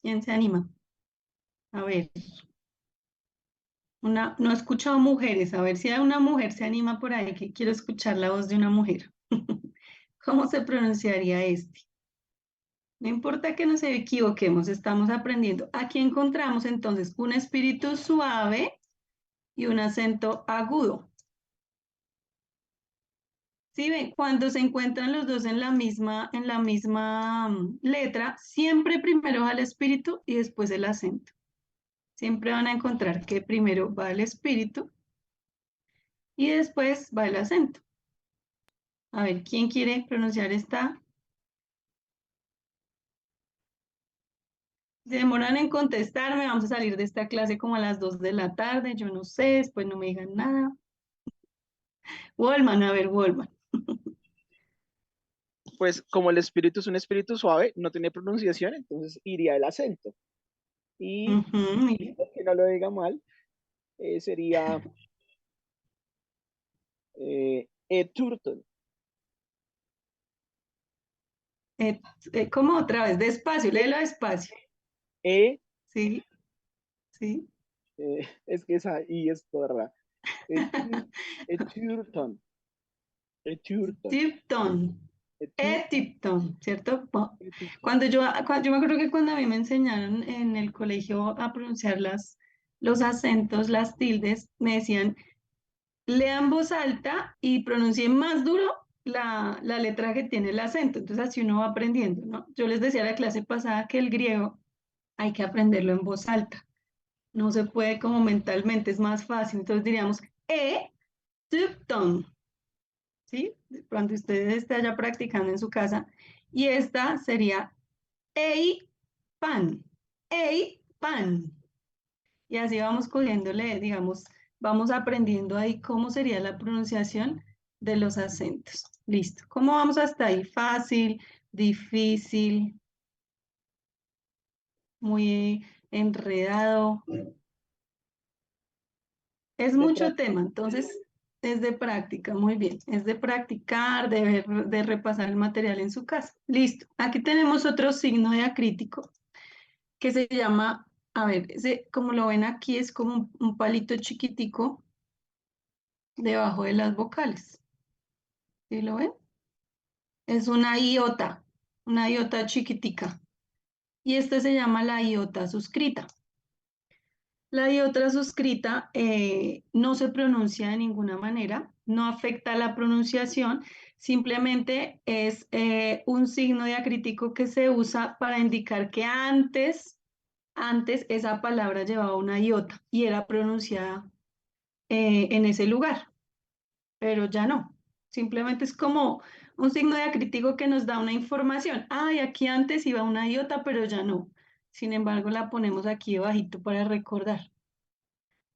Speaker 1: ¿Quién se anima? A ver. No he escuchado mujeres, a ver si hay una mujer se anima por ahí, que quiero escuchar la voz de una mujer. ¿Cómo se pronunciaría este? No importa que nos equivoquemos, estamos aprendiendo. Aquí encontramos entonces un espíritu suave y un acento agudo. ¿Sí ven? Cuando se encuentran los dos en la misma letra, siempre primero va el espíritu y después el acento. Siempre van a encontrar que primero va el espíritu y después va el acento. A ver, ¿quién quiere pronunciar esta? Se demoran en contestarme, vamos a salir de esta clase como a las 2 de la tarde, yo no sé, después no me digan nada. Wolman, a ver, Wolman.
Speaker 3: Pues como el espíritu es un espíritu suave, no tiene pronunciación, entonces iría el acento. Y
Speaker 1: Mire.
Speaker 3: que no lo diga mal, sería Turtle.
Speaker 1: ¿Cómo otra vez? Despacio, léelo despacio. Sí, sí.
Speaker 3: Es que esa I es toda. Eturton.
Speaker 1: Tipton. Tipton, ¿cierto? Yo me acuerdo que cuando a mí me enseñaron en el colegio a pronunciar los acentos, las tildes, me decían, lean voz alta y pronuncien más duro la letra que tiene el acento. Entonces así uno va aprendiendo, ¿no? Yo les decía a la clase pasada que el griego hay que aprenderlo en voz alta. No se puede como mentalmente, es más fácil. Entonces diríamos, Tipton. ¿Sí? Cuando ustedes estén allá practicando en su casa. Y esta sería Ei pan, Ei pan. Y así vamos cogiéndole, digamos, vamos aprendiendo ahí cómo sería la pronunciación de los acentos. Listo. ¿Cómo vamos hasta ahí? Fácil, difícil, muy enredado. Es mucho tema, entonces es de práctica, muy bien. Es de practicar, de repasar el material en su casa. Listo. Aquí tenemos otro signo diacrítico que se llama, a ver, como lo ven aquí, es como un palito chiquitico debajo de las vocales. ¿Sí lo ven? Es una iota chiquitica. Y este se llama la iota suscrita. La iota suscrita no se pronuncia de ninguna manera, no afecta la pronunciación, simplemente es un signo diacrítico que se usa para indicar que antes esa palabra llevaba una iota y era pronunciada en ese lugar, pero ya no. Simplemente es como un signo diacrítico que nos da una información. Ay, aquí antes iba una iota, pero ya no. Sin embargo, la ponemos aquí abajito para recordar.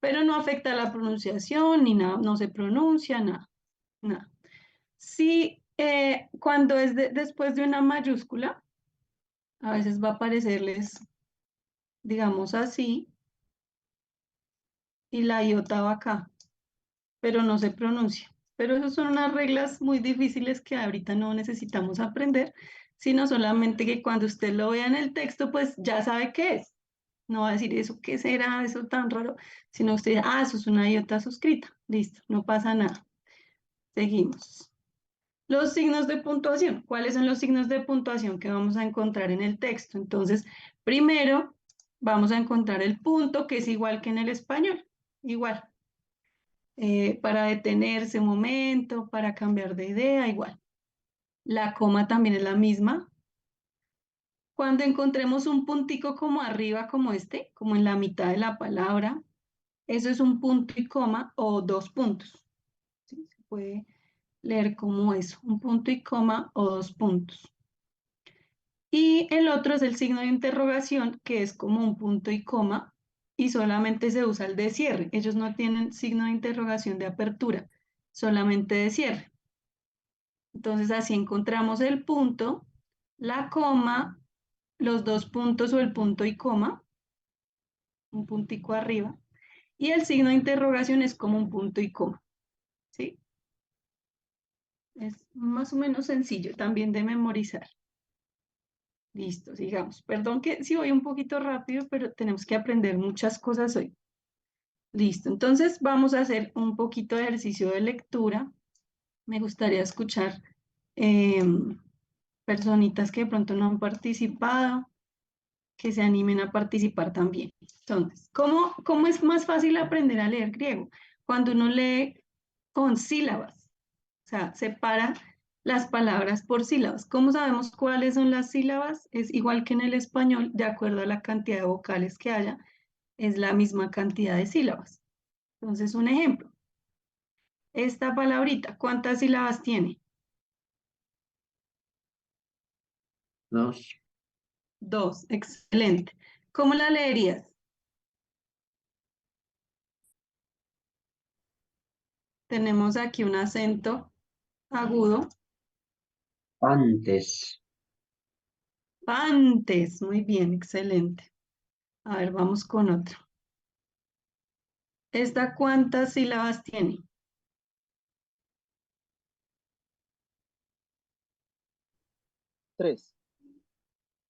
Speaker 1: Pero no afecta la pronunciación, ni nada, no se pronuncia, nada, nada. Si cuando es después de una mayúscula, a veces va a aparecerles, digamos así, y la iota va acá, pero no se pronuncia. Pero esas son unas reglas muy difíciles que ahorita no necesitamos aprender, sino solamente que cuando usted lo vea en el texto, pues ya sabe qué es. No va a decir eso, ¿qué será eso tan raro? Sino usted dice, ah, eso es una iota suscrita. Listo, no pasa nada. Seguimos. Los signos de puntuación. ¿Cuáles son los signos de puntuación que vamos a encontrar en el texto? Entonces, primero vamos a encontrar el punto, que es igual que en el español. Igual. Para detenerse un momento, para cambiar de idea, igual. La coma también es la misma. Cuando encontremos un puntico como arriba, como este, como en la mitad de la palabra, eso es un punto y coma o 2 puntos. ¿Sí? Se puede leer como eso, un punto y coma o 2 puntos. Y el otro es el signo de interrogación, que es como un punto y coma, y solamente se usa el de cierre. Ellos no tienen signo de interrogación de apertura, solamente de cierre. Entonces así encontramos el punto, la coma, los 2 puntos o el punto y coma, un puntico arriba, y el signo de interrogación es como un punto y coma, ¿sí? Es más o menos sencillo también de memorizar. Listo, sigamos. Perdón que sí voy un poquito rápido, pero tenemos que aprender muchas cosas hoy. Listo, entonces vamos a hacer un poquito de ejercicio de lectura. Me gustaría escuchar personitas que de pronto no han participado, que se animen a participar también. Entonces, ¿cómo es más fácil aprender a leer griego? Cuando uno lee con sílabas, o sea, separa las palabras por sílabas. ¿Cómo sabemos cuáles son las sílabas? Es igual que en el español, de acuerdo a la cantidad de vocales que haya, es la misma cantidad de sílabas. Entonces, un ejemplo. Esta palabrita, ¿cuántas sílabas tiene?
Speaker 11: 2.
Speaker 1: 2, excelente. ¿Cómo la leerías? Tenemos aquí un acento agudo.
Speaker 11: Antes.
Speaker 1: Pantes, muy bien, excelente. A ver, vamos con otro. ¿Esta cuántas sílabas tiene?
Speaker 3: 3.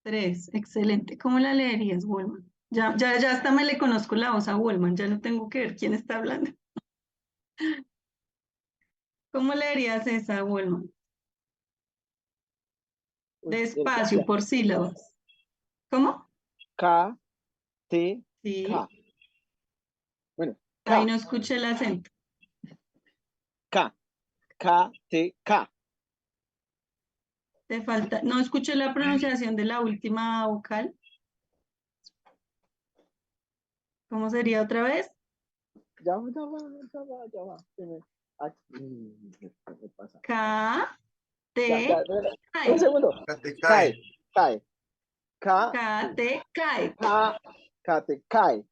Speaker 1: 3, excelente. ¿Cómo la leerías, Wolman? Ya hasta me le conozco la voz a Wolman, ya no tengo que ver quién está hablando. ¿Cómo leerías esa, Wolman? Despacio, por sílabas. ¿Cómo?
Speaker 3: K, T,
Speaker 1: Sí.
Speaker 3: K. Bueno,
Speaker 1: Ahí
Speaker 3: K,
Speaker 1: no escuché el acento.
Speaker 3: K, K, T, K.
Speaker 1: Te falta, no escuché la pronunciación de la última vocal. ¿Cómo sería otra vez?
Speaker 3: Ya va. ¿Qué pasa?
Speaker 1: K, T,
Speaker 3: Un segundo. Cae.
Speaker 1: K, T, cae.
Speaker 3: K, T, cae.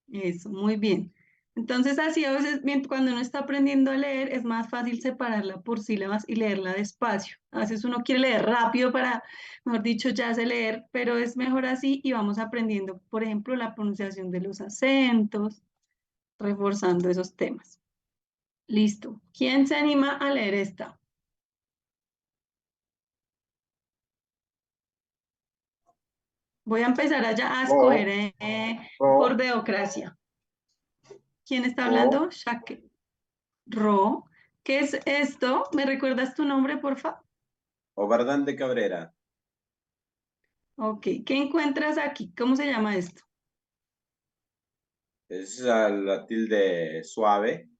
Speaker 1: Eso, muy bien. Entonces, así a veces, cuando uno está aprendiendo a leer, es más fácil separarla por sílabas y leerla despacio. A veces uno quiere leer rápido para, mejor dicho, ya sé leer, pero es mejor así y vamos aprendiendo, por ejemplo, la pronunciación de los acentos, reforzando esos temas. Listo. ¿Quién se anima a leer esta? Voy a empezar allá a escoger por democracia. ¿Quién está hablando? Shake. Ro. ¿Qué es esto? ¿Me recuerdas tu nombre, por favor?
Speaker 9: Obardán de Cabrera.
Speaker 1: Ok. ¿Qué encuentras aquí? ¿Cómo se llama esto?
Speaker 9: Es la tilde suave.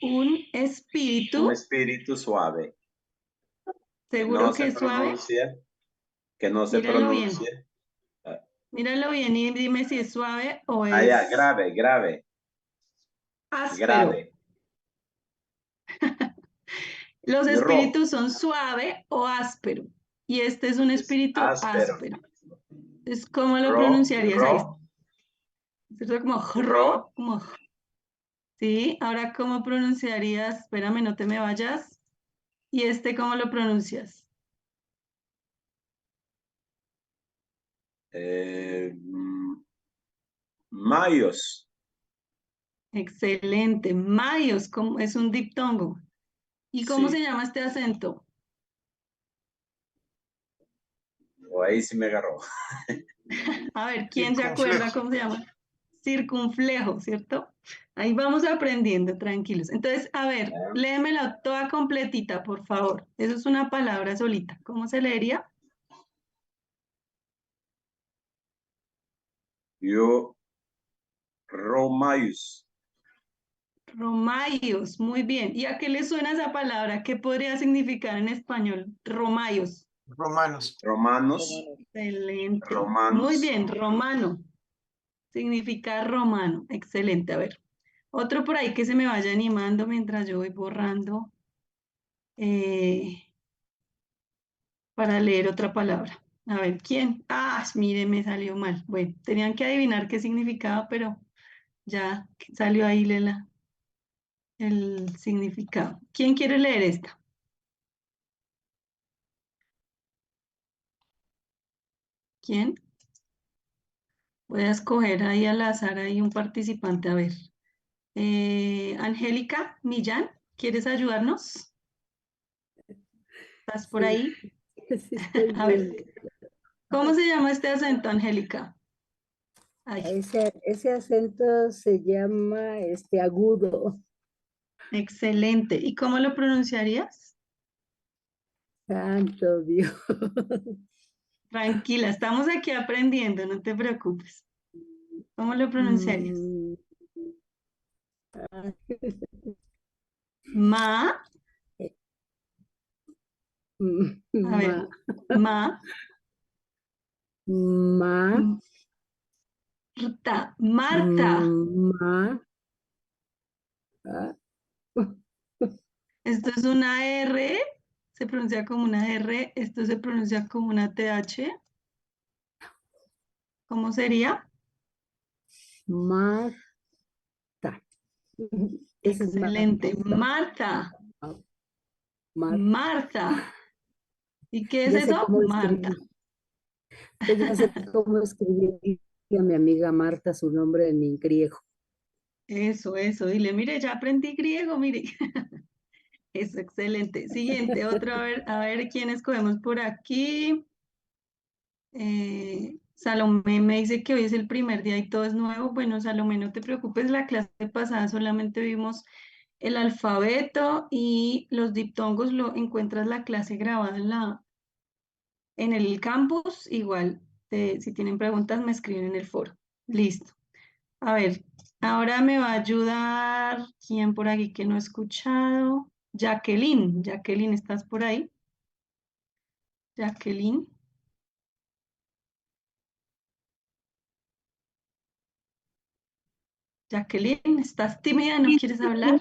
Speaker 1: Un espíritu.
Speaker 9: Un espíritu suave.
Speaker 1: ¿Seguro que es suave?
Speaker 9: Que no se
Speaker 1: Míralo
Speaker 9: pronuncia.
Speaker 1: Bien. Míralo bien y dime si es suave o es...
Speaker 9: Ya, grave.
Speaker 1: Áspero.
Speaker 9: Grave.
Speaker 1: Los espíritus son suave o áspero. y este es un espíritu
Speaker 9: Áspero.
Speaker 1: áspero. Entonces, ¿cómo lo
Speaker 9: Ro,
Speaker 1: pronunciarías ahí?
Speaker 9: ro,
Speaker 1: ¿Cierto? Como
Speaker 9: ro.
Speaker 1: ro, como sí. Ahora, ¿cómo pronunciarías? Espérame, no te me vayas. ¿Y este cómo lo pronuncias?
Speaker 9: Mayos.
Speaker 1: Excelente. Mayos, es un diptongo. ¿Y cómo
Speaker 9: Sí.
Speaker 1: se llama este acento?
Speaker 9: O ahí sí me agarró.
Speaker 1: A ver, ¿quién se acuerda cómo se llama? Circunflejo, ¿cierto? Ahí vamos aprendiendo, tranquilos. Entonces, a ver, léemela toda completita, por favor. Eso es una palabra solita. ¿Cómo se leería?
Speaker 9: Yo, Romayus.
Speaker 1: Romayos, muy bien. ¿Y a qué le suena esa palabra? ¿Qué podría significar en español? Romayos.
Speaker 3: Romanos.
Speaker 9: Romanos.
Speaker 1: Excelente.
Speaker 9: Romanos.
Speaker 1: Muy bien, romano. Significa romano. Excelente. A ver, otro por ahí que se me vaya animando mientras yo voy borrando para leer otra palabra. A ver, ¿quién? Ah, mire, me salió mal. Bueno, tenían que adivinar qué significaba, pero ya salió ahí el significado. ¿Quién quiere leer esta? ¿Quién? Voy a escoger ahí al azar ahí un participante. A ver. Angélica Millán, ¿quieres ayudarnos? ¿Estás por
Speaker 2: Sí,
Speaker 1: ahí?
Speaker 2: sí estoy
Speaker 1: A ver,
Speaker 2: viendo.
Speaker 1: ¿cómo se llama este acento, Angélica? Ay,
Speaker 2: Ese acento se llama agudo.
Speaker 1: excelente. ¿Y cómo lo pronunciarías?
Speaker 2: Santo Dios.
Speaker 1: Tranquila, estamos aquí aprendiendo, no te preocupes. ¿Cómo lo pronunciarías?
Speaker 2: Mm, ah,
Speaker 1: Ma, a ver,
Speaker 2: ma, ma,
Speaker 1: Marta, Marta.
Speaker 2: ma, ah,
Speaker 1: Esto es una R, se pronuncia como una R, esto se pronuncia como una TH. ¿Cómo sería?
Speaker 2: Marta. Ese es
Speaker 1: Excelente. Marta, Marta. ¿Y qué es
Speaker 2: Ya sé
Speaker 1: eso?
Speaker 2: cómo
Speaker 1: Marta.
Speaker 2: escribir. Ya sé cómo escribir a mi amiga Marta su nombre en griego.
Speaker 1: Eso. Dile, mire, ya aprendí griego, mire. Eso, excelente. Siguiente, otro, a ver quién escogemos por aquí. Salomé me dice que hoy es el primer día y todo es nuevo. Bueno, Salomé, no te preocupes, la clase pasada solamente vimos el alfabeto y los diptongos, lo encuentras la clase grabada en el campus. Igual, si tienen preguntas, me escriben en el foro. Listo. A ver, ahora me va a ayudar, ¿quién por aquí que no he escuchado? Jacqueline. Jacqueline, ¿estás por ahí? Jacqueline. Jacqueline, ¿estás tímida? ¿No quieres hablar?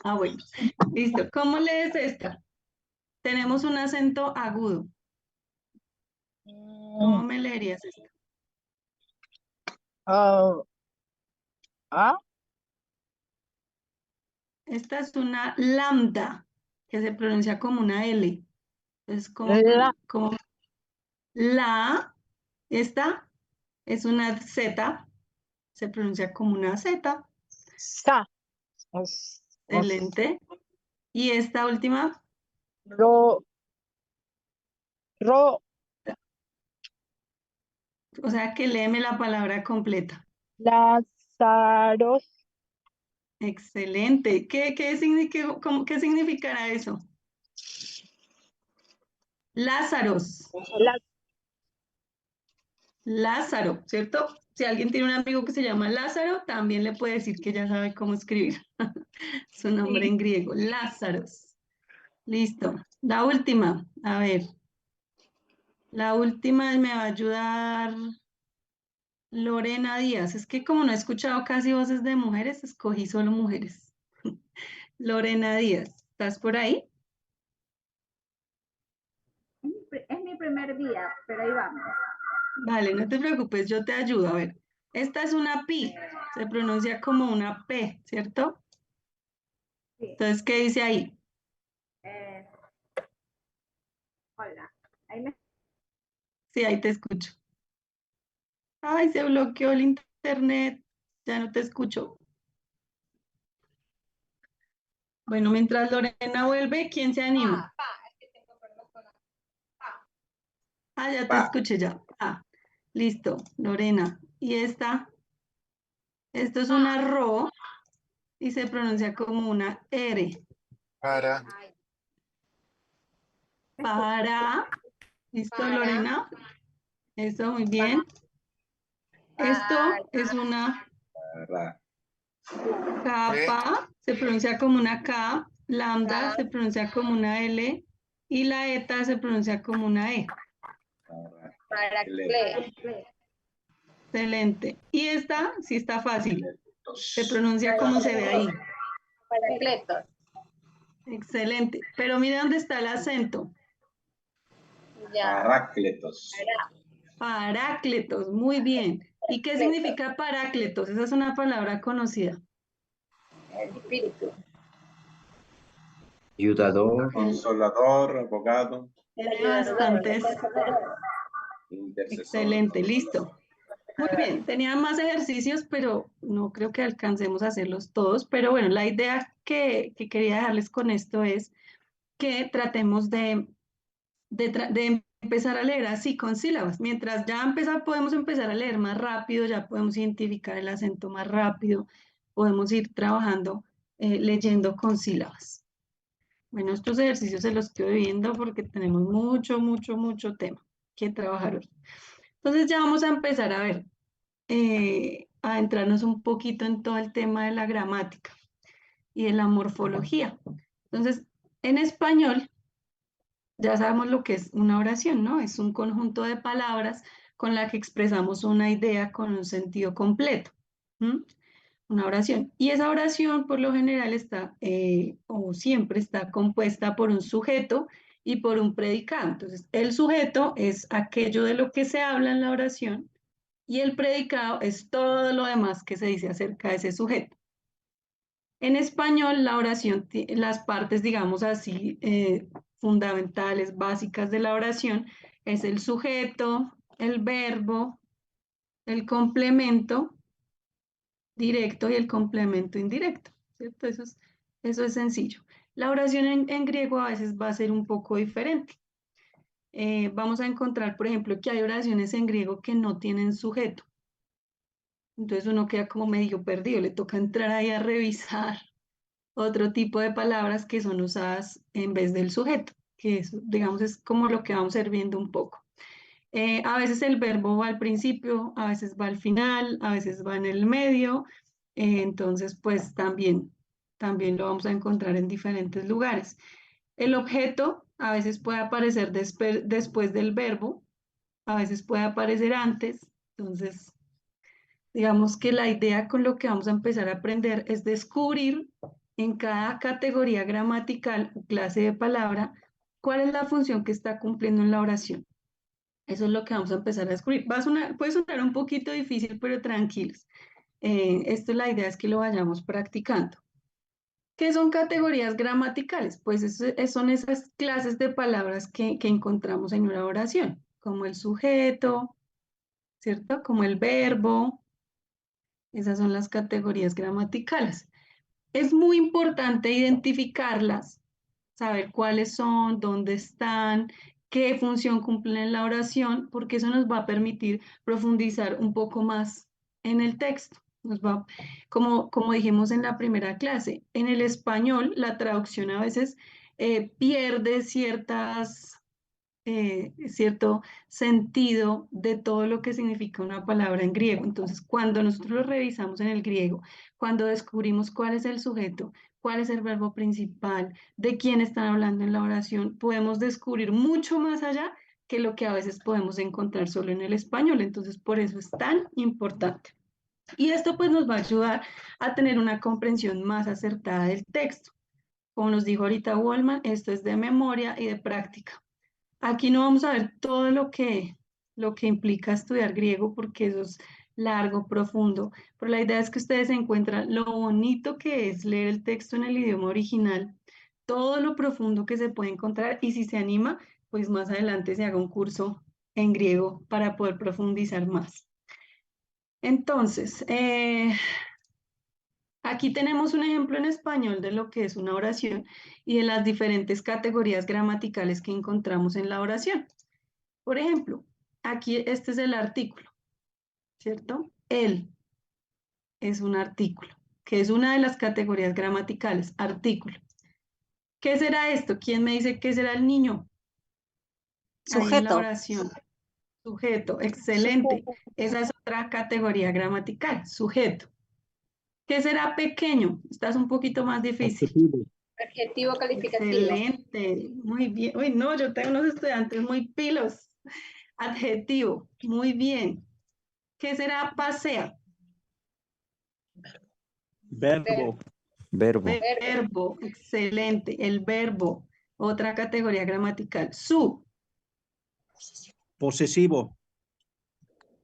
Speaker 1: Ah, bueno. Listo. ¿Cómo lees esta? Tenemos un acento agudo. ¿Cómo me leerías esta? Esta es una lambda, que se pronuncia como una L. Es como la, esta es una Z, se pronuncia como una Z.
Speaker 12: Sa.
Speaker 1: Excelente. Y esta última,
Speaker 12: Ro.
Speaker 1: o sea que léeme la palabra completa.
Speaker 12: Lázaros.
Speaker 1: Excelente. ¿Qué significará eso? Lázaros. Lázaro, ¿cierto? Si alguien tiene un amigo que se llama Lázaro, también le puede decir que ya sabe cómo escribir su nombre en griego. Lázaros. Listo. La última, a ver. La última me va a ayudar Lorena Díaz. Es que como no he escuchado casi voces de mujeres, escogí solo mujeres. Lorena Díaz, ¿estás por ahí?
Speaker 13: primer día, pero ahí vamos.
Speaker 1: Vale, no te preocupes, yo te ayudo. A ver, esta es una pi, se pronuncia como una P, ¿cierto?
Speaker 13: Sí.
Speaker 1: Entonces, ¿qué dice ahí?
Speaker 13: Hola. Ahí me...
Speaker 1: Sí, ahí te escucho. Ay, se bloqueó el internet, ya no te escucho. Bueno, mientras Lorena vuelve, ¿quién se anima? Ah, ya te escuché ya. Ah, listo, Lorena. ¿Y esta? Esto es una ro y se pronuncia como una R.
Speaker 14: Para.
Speaker 1: Para. ¿Listo, Lorena? Eso, muy bien. Esto es una capa, se pronuncia como una K. Lambda se pronuncia como una L. Y la eta se pronuncia como una E. Excelente. Y esta sí está fácil. Se pronuncia como se ve ahí.
Speaker 13: Paracletos.
Speaker 1: Excelente. Pero mira dónde está el acento.
Speaker 6: Parácletos.
Speaker 1: Parácletos. Muy bien. ¿Y qué significa parácletos? Esa es una palabra conocida.
Speaker 13: El espíritu.
Speaker 11: Ayudador.
Speaker 6: Consolador, abogado.
Speaker 1: Tiene bastantes.
Speaker 6: Intercesor.
Speaker 1: Excelente. Listo. Muy bien, tenía más ejercicios, pero no creo que alcancemos a hacerlos todos. Pero bueno, la idea que quería dejarles con esto es que tratemos de empezar a leer así con sílabas. Mientras ya podemos empezar a leer más rápido, ya podemos identificar el acento más rápido, podemos ir trabajando leyendo con sílabas. Bueno, estos ejercicios se los estoy viendo porque tenemos mucho tema que trabajar hoy. Entonces ya vamos a empezar a ver. A entrarnos un poquito en todo el tema de la gramática y de la morfología. Entonces, en español, ya sabemos lo que es una oración, ¿no? Es un conjunto de palabras con la que expresamos una idea con un sentido completo. Una oración. Y esa oración, por lo general, está, o siempre está compuesta por un sujeto y por un predicado. Entonces, el sujeto es aquello de lo que se habla en la oración. Y el predicado es todo lo demás que se dice acerca de ese sujeto. En español, la oración, las partes, digamos así, fundamentales, básicas de la oración, es el sujeto, el verbo, el complemento directo y el complemento indirecto, ¿cierto? Eso es sencillo. La oración en griego a veces va a ser un poco diferente. Vamos a encontrar, por ejemplo, que hay oraciones en griego que no tienen sujeto. Entonces uno queda como medio perdido, le toca entrar ahí a revisar otro tipo de palabras que son usadas en vez del sujeto, que es, digamos, es como lo que vamos a ir viendo un poco. A veces el verbo va al principio, a veces va al final, a veces va en el medio, entonces pues también lo vamos a encontrar en diferentes lugares. El objeto a veces puede aparecer después del verbo, a veces puede aparecer antes, entonces digamos que la idea con lo que vamos a empezar a aprender es descubrir en cada categoría gramatical o clase de palabra cuál es la función que está cumpliendo en la oración. Eso es lo que vamos a empezar a descubrir. Puede sonar un poquito difícil, pero tranquilos. La idea es que lo vayamos practicando. ¿Qué son categorías gramaticales? Pues son esas clases de palabras que encontramos en una oración, como el sujeto, ¿cierto? Como el verbo. Esas son las categorías gramaticales. Es muy importante identificarlas, saber cuáles son, dónde están, qué función cumplen en la oración, porque eso nos va a permitir profundizar un poco más en el texto. Como dijimos en la primera clase, en el español la traducción a veces pierde cierto sentido de todo lo que significa una palabra en griego. Entonces, cuando nosotros lo revisamos en el griego, cuando descubrimos cuál es el sujeto, cuál es el verbo principal, de quién están hablando en la oración, podemos descubrir mucho más allá que lo que a veces podemos encontrar solo en el español. Entonces, por eso es tan importante. Y esto pues nos va a ayudar a tener una comprensión más acertada del texto. Como nos dijo ahorita Wallman, esto es de memoria y de práctica. Aquí no vamos a ver todo lo que implica estudiar griego porque eso es largo, profundo, pero la idea es que ustedes encuentran lo bonito que es leer el texto en el idioma original, todo lo profundo que se puede encontrar y si se anima, pues más adelante se haga un curso en griego para poder profundizar más. Entonces, aquí tenemos un ejemplo en español de lo que es una oración y de las diferentes categorías gramaticales que encontramos en la oración. Por ejemplo, aquí este es el artículo, ¿cierto? El es un artículo, que es una de las categorías gramaticales, artículo. ¿Qué será esto? ¿Quién me dice qué será el niño? Ahí en la
Speaker 14: Sujeto.
Speaker 1: oración. Sujeto, excelente. Esa es otra categoría gramatical, sujeto. ¿Qué será pequeño? Esta es un poquito más difícil.
Speaker 8: Adjetivo.
Speaker 13: Adjetivo calificativo.
Speaker 1: Excelente, muy bien. Uy, no, yo tengo unos estudiantes muy pilos. Adjetivo, muy bien. ¿Qué será pasea?
Speaker 8: Verbo.
Speaker 7: Verbo.
Speaker 1: Verbo, excelente. El verbo, otra categoría gramatical. Su,
Speaker 8: Posesivo.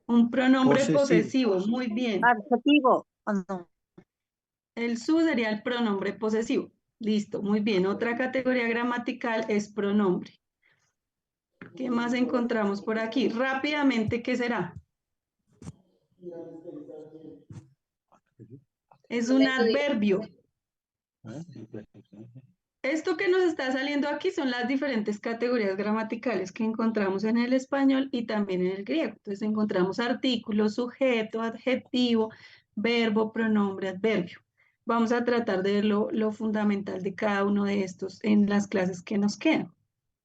Speaker 1: un pronombre
Speaker 8: Posesivo.
Speaker 1: posesivo, muy bien.
Speaker 14: Adjetivo. ¿O no?
Speaker 1: El su sería el pronombre posesivo. Listo, muy bien. Otra categoría gramatical es pronombre. ¿Qué más encontramos por aquí? Rápidamente, ¿qué será? Es un adverbio. Esto que nos está saliendo aquí son las diferentes categorías gramaticales que encontramos en el español y también en el griego. Entonces encontramos artículo, sujeto, adjetivo, verbo, pronombre, adverbio. Vamos a tratar de ver lo fundamental de cada uno de estos en las clases que nos quedan.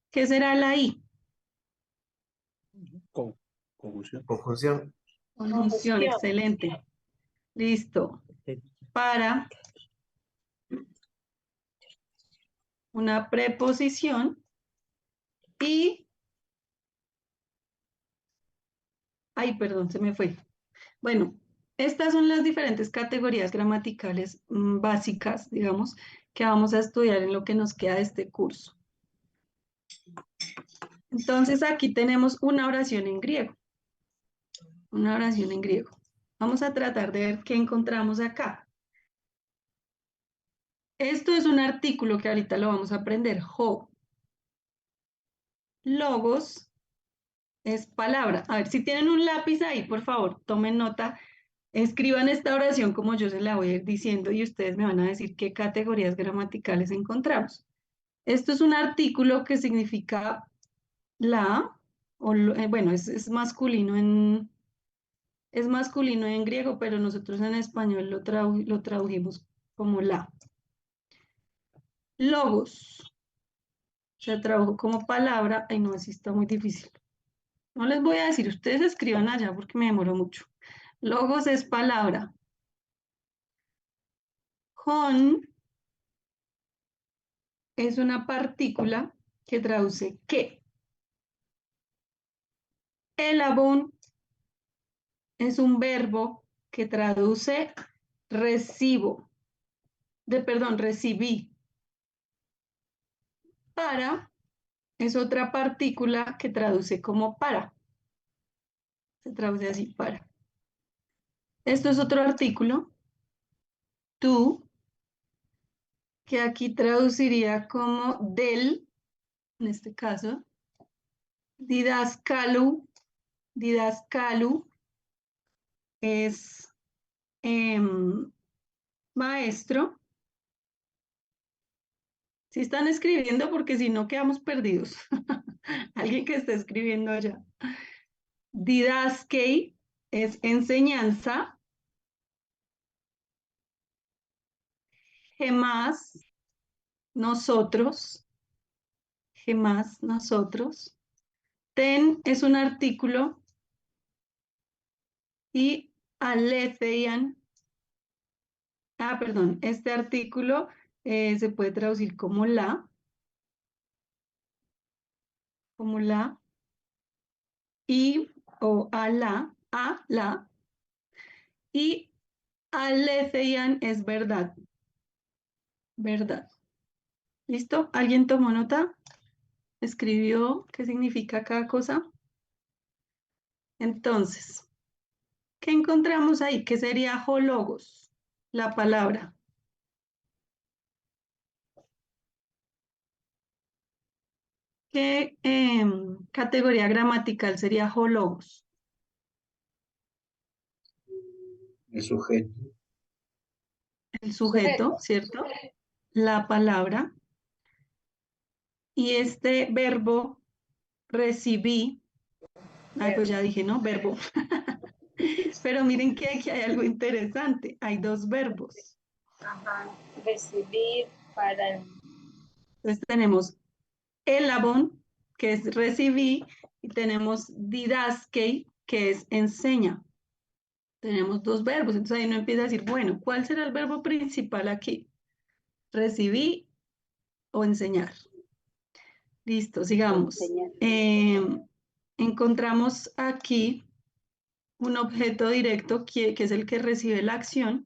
Speaker 1: ¿Qué será la I?
Speaker 8: Conjunción.
Speaker 4: Conjunción.
Speaker 1: Conjunción, excelente. Listo. Para una preposición y... Ay, perdón, se me fue. Bueno, estas son las diferentes categorías gramaticales básicas, digamos, que vamos a estudiar en lo que nos queda de este curso. Entonces, aquí tenemos una oración en griego. Una oración en griego. Vamos a tratar de ver qué encontramos acá. Esto es un artículo que ahorita lo vamos a aprender. Ho. Logos es palabra. A ver, si tienen un lápiz ahí, por favor, tomen nota. Escriban esta oración como yo se la voy a ir diciendo y ustedes me van a decir qué categorías gramaticales encontramos. Esto es un artículo que significa la, o bueno, es masculino en griego, pero nosotros en español lo tradujimos como la. Logos, se tradujo como palabra, ay no, así está muy difícil. No les voy a decir, ustedes escriban allá porque me demoró mucho. Logos es palabra. Con es una partícula que traduce qué. Elabón es un verbo que traduce recibo, recibí. Para es otra partícula que traduce como para. Se traduce así, para. Esto es otro artículo, tú, que aquí traduciría como del, en este caso, didascalu, didascalu es maestro. Si están escribiendo, porque si no quedamos perdidos. Alguien que esté escribiendo allá. Didaskei es enseñanza. Gemás, nosotros. Gemás, nosotros. Ten es un artículo. Y aletheian. Perdón, este artículo se puede traducir como la. Como la. Y o a la. Y aletheian es verdad. Verdad. ¿Listo? ¿Alguien tomó nota? ¿Escribió qué significa cada cosa? Entonces, ¿qué encontramos ahí? ¿Qué sería hologos? La palabra. ¿Qué categoría gramatical sería hologos?
Speaker 11: El sujeto.
Speaker 1: El sujeto, ¿cierto? La palabra. Y este verbo, recibí, ay, pues ya dije, ¿no? Verbo. Pero miren que aquí hay algo interesante. Hay dos verbos.
Speaker 13: Ajá. Recibir para el...
Speaker 1: Entonces tenemos elabon, que es recibí, y tenemos didaskei, que es enseña. Tenemos dos verbos, entonces ahí uno empieza a decir, bueno, ¿cuál será el verbo principal aquí? ¿Recibí o enseñar? Listo, sigamos. Encontramos aquí un objeto directo que es el que recibe la acción,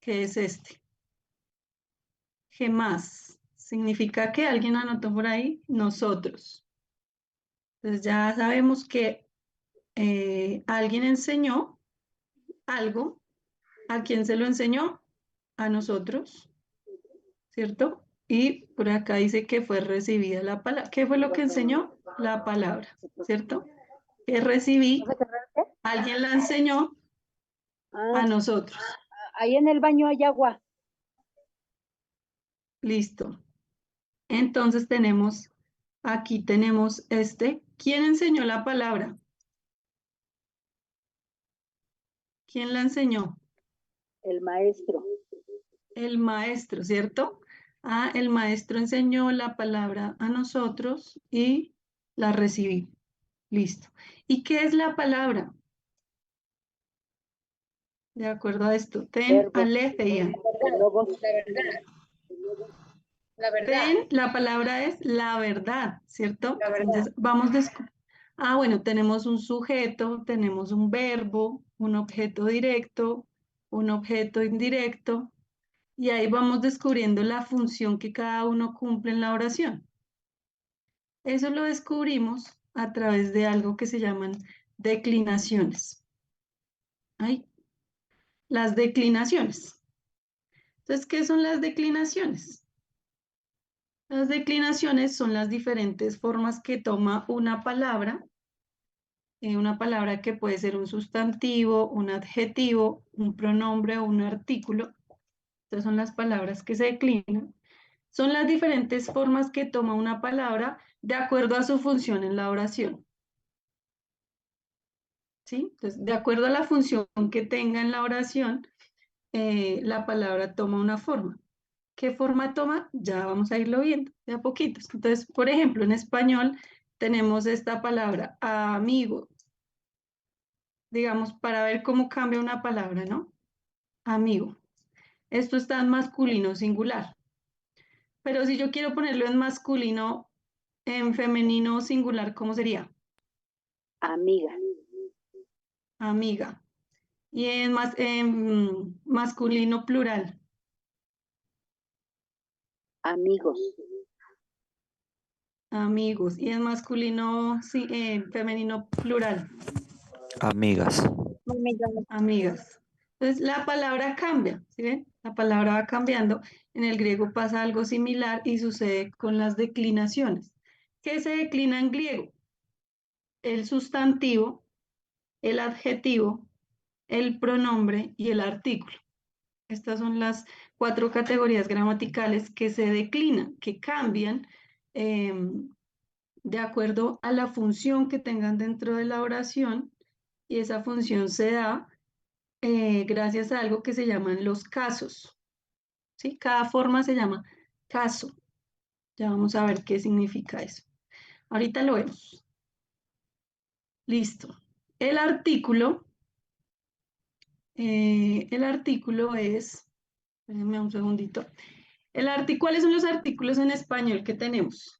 Speaker 1: que es este. Gemás. Significa que alguien anotó por ahí, nosotros. Entonces ya sabemos que alguien enseñó algo. ¿A quién se lo enseñó? A nosotros, ¿cierto? Y por acá dice que fue recibida la palabra. ¿Qué fue lo que enseñó? La palabra, ¿cierto? Que recibí, alguien la enseñó a nosotros.
Speaker 14: Ahí en el baño hay agua.
Speaker 1: Listo. Entonces aquí tenemos ¿Quién enseñó la palabra? ¿Quién la enseñó?
Speaker 14: El maestro.
Speaker 1: El maestro, ¿cierto? El maestro enseñó la palabra a nosotros y la recibí. Listo. ¿Y qué es la palabra? De acuerdo a esto, ten aletheia.
Speaker 13: La verdad.
Speaker 1: Ten, la palabra es la verdad, ¿cierto?
Speaker 13: La verdad.
Speaker 1: Entonces, bueno, tenemos un sujeto, tenemos un verbo, un objeto directo, un objeto indirecto, y ahí vamos descubriendo la función que cada uno cumple en la oración. Eso lo descubrimos a través de algo que se llaman declinaciones. Ahí. Las declinaciones. Entonces, ¿qué son las declinaciones? Las declinaciones son las diferentes formas que toma una palabra que puede ser un sustantivo, un adjetivo, un pronombre o un artículo. Estas son las palabras que se declinan. Son las diferentes formas que toma una palabra de acuerdo a su función en la oración. ¿Sí? Entonces, de acuerdo a la función que tenga en la oración, la palabra toma una forma. ¿Qué forma toma? Ya vamos a irlo viendo de a poquitos. Entonces, por ejemplo, en español tenemos esta palabra, amigo. Digamos, para ver cómo cambia una palabra, ¿no? Amigo. Esto está en masculino singular. Pero si yo quiero ponerlo en masculino, en femenino singular, ¿cómo sería?
Speaker 14: Amiga.
Speaker 1: Amiga. Y en masculino plural.
Speaker 14: Amigos.
Speaker 1: Amigos. Y en masculino, femenino plural.
Speaker 7: Amigas.
Speaker 1: Amigas. Entonces la palabra cambia, ¿sí ven? La palabra va cambiando. En el griego pasa algo similar y sucede con las declinaciones. ¿Qué se declina en griego? El sustantivo, el adjetivo, el pronombre y el artículo. Estas son las 4 categorías gramaticales que se declinan, que cambian de acuerdo a la función que tengan dentro de la oración, y esa función se da gracias a algo que se llaman los casos. ¿Sí? Cada forma se llama caso. Ya vamos a ver qué significa eso. Ahorita lo vemos. Listo. El artículo es, déjenme un segundito. ¿Cuáles son los artículos en español que tenemos?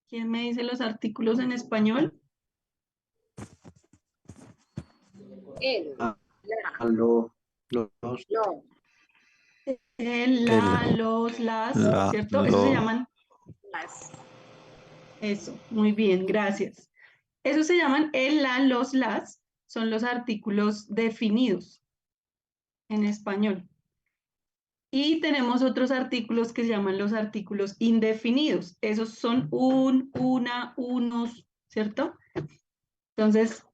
Speaker 1: ¿Quién me dice los artículos en español?
Speaker 13: Él.
Speaker 11: Los.
Speaker 13: No.
Speaker 1: El, la,
Speaker 7: El,
Speaker 1: los, las,
Speaker 7: la,
Speaker 1: ¿cierto? Eso se
Speaker 7: lo,
Speaker 1: llaman, eso, muy bien, gracias. Eso se llaman el, la, los, las, son los artículos definidos en español. Y tenemos otros artículos que se llaman los artículos indefinidos. Esos son un, una, unos, ¿cierto? Entonces,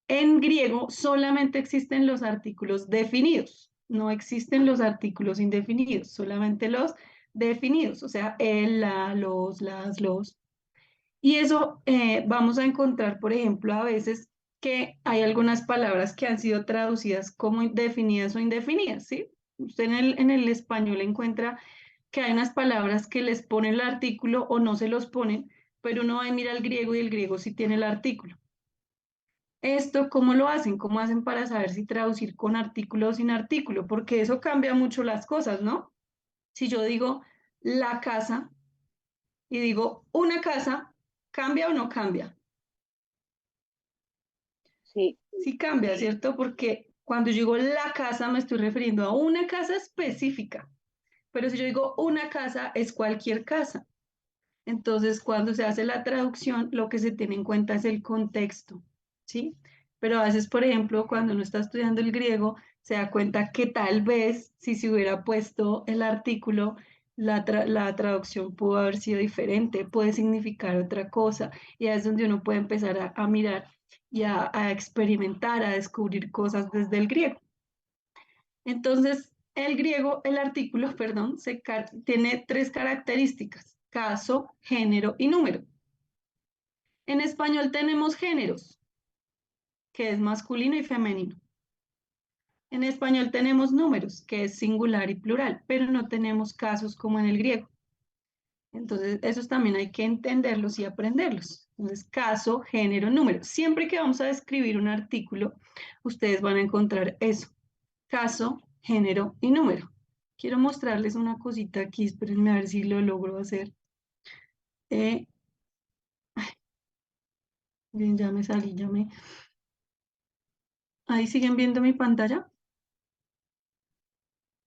Speaker 1: en griego solamente existen los artículos definidos, no existen los artículos indefinidos, solamente los definidos, o sea, el, la, los, las, los. Y eso vamos a encontrar, por ejemplo, a veces que hay algunas palabras que han sido traducidas como definidas o indefinidas, ¿sí? Usted en el español encuentra que hay unas palabras que les ponen el artículo o no se los ponen, pero uno va y mira el griego y el griego sí tiene el artículo. Esto, ¿cómo lo hacen? ¿Cómo hacen para saber si traducir con artículo o sin artículo? Porque eso cambia mucho las cosas, ¿no? Si yo digo la casa y digo una casa, ¿cambia o no cambia?
Speaker 14: Sí.
Speaker 1: Sí cambia, ¿cierto? Porque cuando yo digo la casa me estoy refiriendo a una casa específica, pero si yo digo una casa es cualquier casa. Entonces, cuando se hace la traducción, lo que se tiene en cuenta es el contexto, ¿sí? Pero a veces, por ejemplo, cuando uno está estudiando el griego, se da cuenta que tal vez si se hubiera puesto el artículo, la traducción pudo haber sido diferente, puede significar otra cosa, y ahí es donde uno puede empezar a mirar y a experimentar, a descubrir cosas desde el griego. Entonces, el griego, el artículo, perdón, tiene tres características: caso, género y número. En español tenemos géneros, que es masculino y femenino. En español tenemos números, que es singular y plural, pero no tenemos casos como en el griego. Entonces, esos también hay que entenderlos y aprenderlos. Entonces, caso, género, número. Siempre que vamos a describir un artículo, ustedes van a encontrar eso: caso, género y número. Quiero mostrarles una cosita aquí, espérenme a ver si lo logro hacer. Ay, bien, ya me salí, Ahí siguen viendo mi pantalla.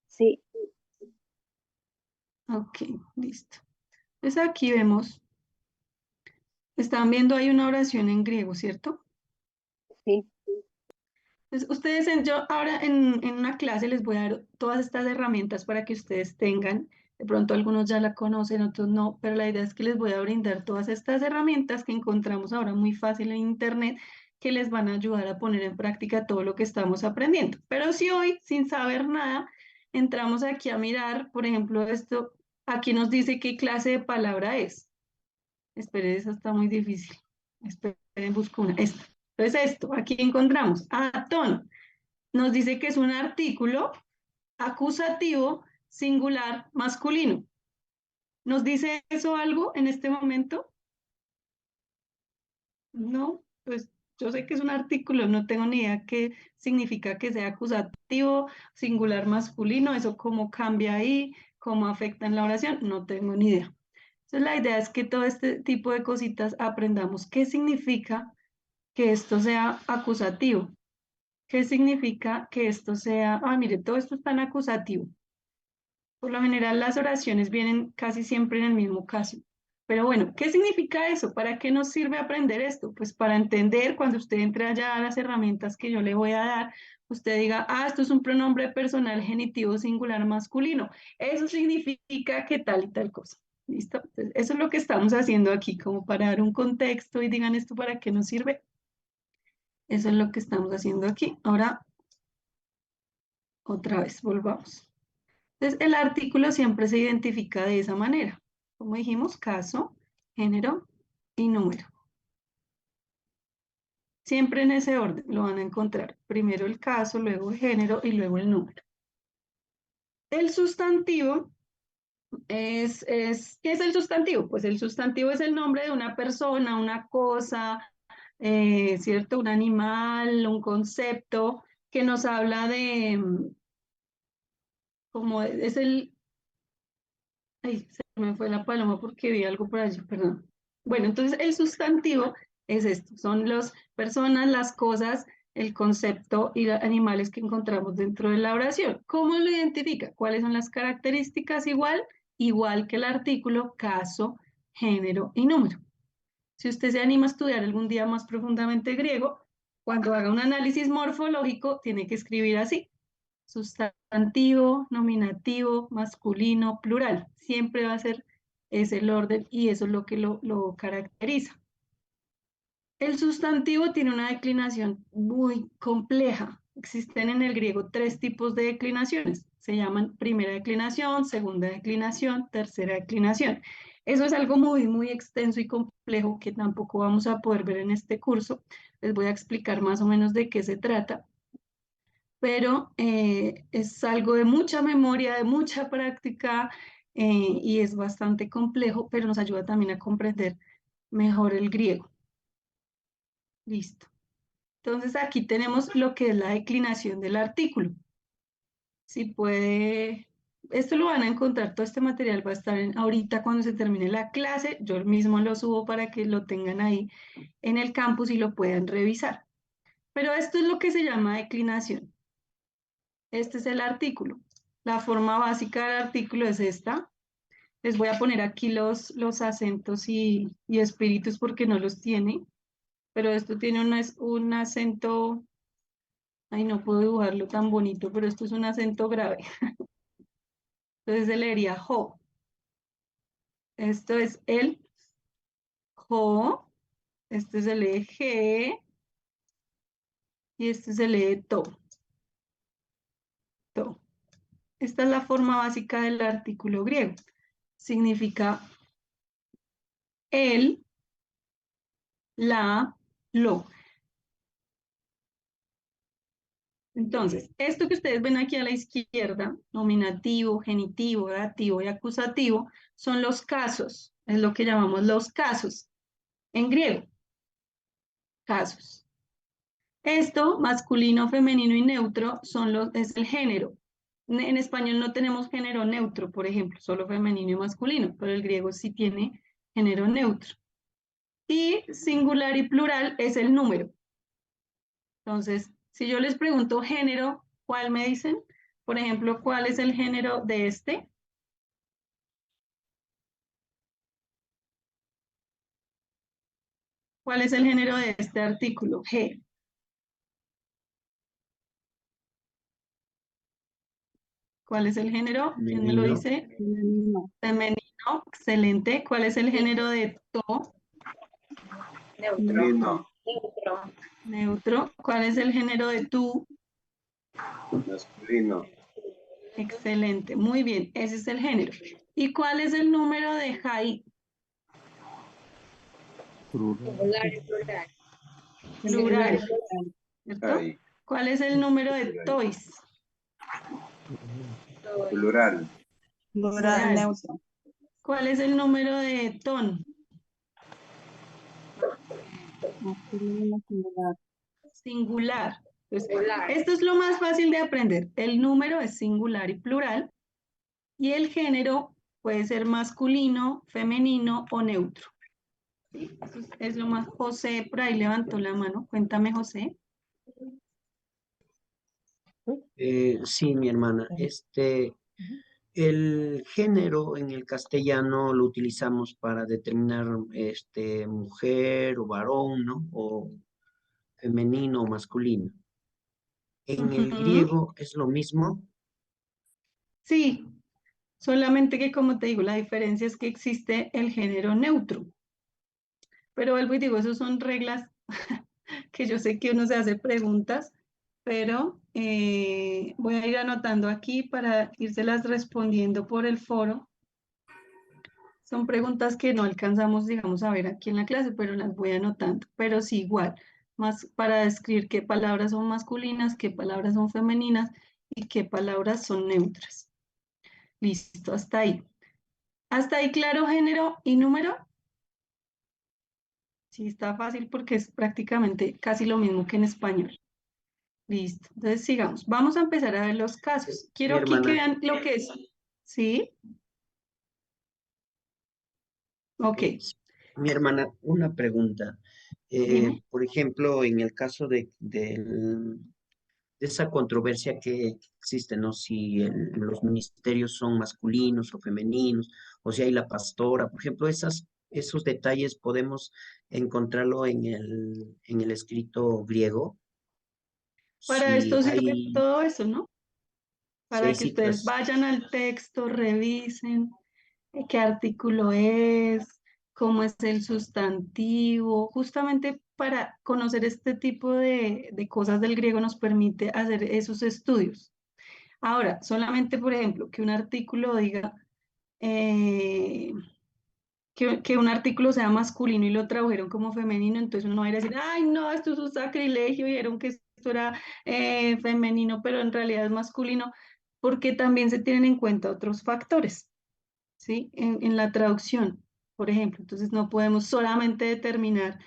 Speaker 14: Sí.
Speaker 1: Ok, listo. Entonces aquí vemos, están viendo ahí una oración en griego, ¿cierto?
Speaker 14: Sí.
Speaker 1: Entonces, ustedes, yo ahora en una clase les voy a dar todas estas herramientas para que ustedes tengan. De pronto algunos ya la conocen, otros no, pero la idea es que les voy a brindar todas estas herramientas que encontramos ahora muy fácil en internet, que les van a ayudar a poner en práctica todo lo que estamos aprendiendo. Pero si hoy, sin saber nada, entramos aquí a mirar, por ejemplo, esto, aquí nos dice qué clase de palabra es. Esperen, esa está muy difícil. Esperen, busco una. Esta. Entonces, esto, aquí encontramos atón. Nos dice que es un artículo acusativo singular masculino. ¿Nos dice eso algo en este momento? No, pues yo sé que es un artículo, no tengo ni idea qué significa que sea acusativo, singular masculino, eso cómo cambia ahí, cómo afecta en la oración, no tengo ni idea. Entonces la idea es que todo este tipo de cositas aprendamos qué significa que esto sea acusativo, qué significa que esto sea, mire, todo esto está en acusativo. Por lo general las oraciones vienen casi siempre en el mismo caso. Pero bueno, ¿qué significa eso? ¿Para qué nos sirve aprender esto? Pues para entender cuando usted entre allá a las herramientas que yo le voy a dar, usted diga, esto es un pronombre personal genitivo singular masculino. Eso significa que tal y tal cosa. ¿Listo? Entonces, eso es lo que estamos haciendo aquí, como para dar un contexto y digan esto para qué nos sirve. Eso es lo que estamos haciendo aquí. Ahora, otra vez, volvamos. Entonces, el artículo siempre se identifica de esa manera. Como dijimos, caso, género y número. Siempre en ese orden lo van a encontrar. Primero el caso, luego el género y luego el número. El sustantivo ¿qué es el sustantivo? Pues el sustantivo es el nombre de una persona, una cosa, ¿cierto? Un animal, un concepto que nos habla de, como es el, ay, se me fue la paloma porque vi algo por allí, perdón. Bueno, entonces el sustantivo es esto, son las personas, las cosas el concepto y los animales que encontramos dentro de la oración. ¿Cómo lo identifica? ¿Cuáles son las características? Igual que el artículo, caso, género y número. Si usted se anima a estudiar algún día más profundamente griego, cuando haga un análisis morfológico, tiene que escribir así: sustantivo, nominativo, masculino, plural. Siempre va a ser ese el orden y eso es lo que lo caracteriza. El sustantivo tiene una declinación muy compleja. Existen en el griego 3 tipos de declinaciones. Se llaman primera declinación, segunda declinación, tercera declinación. Eso es algo muy extenso y complejo que tampoco vamos a poder ver en este curso. Les voy a explicar más o menos de qué se trata. Pero es algo de mucha memoria, de mucha práctica y es bastante complejo, pero nos ayuda también a comprender mejor el griego. Listo. Entonces aquí tenemos lo que es la declinación del artículo. Si puede, esto lo van a encontrar, todo este material va a estar ahorita cuando se termine la clase, yo mismo lo subo para que lo tengan ahí en el campus y lo puedan revisar. Pero esto es lo que se llama declinación. Este es el artículo. La forma básica del artículo es esta. Les voy a poner aquí los acentos y espíritus porque no los tiene. Pero esto tiene un acento, ay, no puedo dibujarlo tan bonito, pero esto es un acento grave. Entonces se leería jo. Esto es el jo. Este se lee ge. Y este se lee to. To. Esta es la forma básica del artículo griego. Significa el, la, lo. Entonces, esto que ustedes ven aquí a la izquierda, nominativo, genitivo, dativo y acusativo, son los casos, es lo que llamamos los casos en griego. Casos. Esto, masculino, femenino y neutro, es el género. En español no tenemos género neutro, por ejemplo, solo femenino y masculino, pero el griego sí tiene género neutro. Y singular y plural es el número. Entonces, si yo les pregunto género, ¿cuál me dicen? Por ejemplo, ¿cuál es el género de este? ¿Cuál es el género de este artículo? G. ¿Cuál es el género? ¿Quién me lo dice? Femenino. Excelente. ¿Cuál es el género de to?
Speaker 13: Neutro.
Speaker 1: Neutro. ¿Cuál es el género de tú?
Speaker 9: Masculino.
Speaker 1: Excelente. Muy bien. Ese es el género. ¿Y cuál es el número de Jai?
Speaker 13: Singular y plural.
Speaker 1: Plural. ¿Cierto?
Speaker 9: Ay,
Speaker 1: ¿Cuál es el número de toys?
Speaker 9: plural.
Speaker 1: Plural. Neutro. ¿Cuál es el número de ton? Singular. Entonces, esto es lo más fácil de aprender. El número es singular y plural. Y el género puede ser masculino, femenino o neutro. ¿Sí? Eso es lo más. José por ahí levantó la mano. Cuéntame, José.
Speaker 11: Sí, mi hermana. El género en el castellano lo utilizamos para determinar mujer o varón, ¿no? O femenino o masculino. En el griego es lo mismo.
Speaker 1: Sí, solamente que como te digo, la diferencia es que existe el género neutro. Pero vuelvo y digo, esas son reglas que yo sé que uno se hace preguntas, pero voy a ir anotando aquí para írselas respondiendo por el foro. Son preguntas que no alcanzamos, digamos, a ver aquí en la clase, pero las voy anotando. Pero sí, igual, más para describir qué palabras son masculinas, qué palabras son femeninas y qué palabras son neutras. Listo, hasta ahí. ¿Hasta ahí claro género y número? Sí, está fácil porque es prácticamente casi lo mismo que en español. Listo, entonces sigamos. Vamos a empezar a ver los casos. Quiero aquí que vean lo que es. ¿Sí? Ok.
Speaker 11: Mi hermana, una pregunta.
Speaker 1: Dime.
Speaker 11: Por ejemplo, en el caso de esa controversia que existe, ¿no? Si los ministerios son masculinos o femeninos, o si hay la pastora, por ejemplo, esos detalles podemos encontrarlo en el escrito griego.
Speaker 1: Para
Speaker 11: Si
Speaker 1: esto sirve
Speaker 11: hay,
Speaker 1: todo eso, ¿no?
Speaker 11: si hay
Speaker 1: Para que ustedes
Speaker 11: citas,
Speaker 1: vayan al texto, revisen qué artículo es, cómo es el sustantivo, justamente para conocer este tipo de cosas del griego nos permite hacer esos estudios. Ahora, solamente, por ejemplo, que un artículo diga, eh, que un artículo sea masculino y lo tradujeron como femenino, entonces uno va a ir a decir, ay, no, esto es un sacrilegio, vieron que esto era femenino, pero en realidad es masculino, porque también se tienen en cuenta otros factores, ¿sí? En la traducción, por ejemplo. Entonces no podemos solamente determinar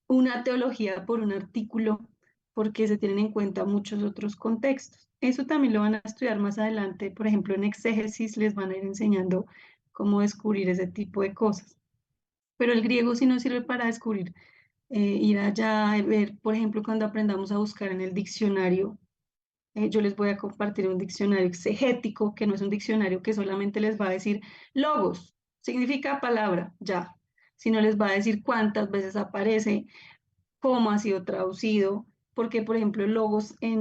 Speaker 1: una teología por un artículo, porque se tienen en cuenta muchos otros contextos. Eso también lo van a estudiar más adelante, por ejemplo, en exégesis les van a ir enseñando cómo descubrir ese tipo de cosas. Pero el griego sí nos sirve para descubrir, ir allá, ver, por ejemplo, cuando aprendamos a buscar en el diccionario, yo les voy a compartir un diccionario exegético, que no es un diccionario que solamente les va a decir logos, significa palabra, ya, sino les va a decir cuántas veces aparece, cómo ha sido traducido, porque, por ejemplo, logos en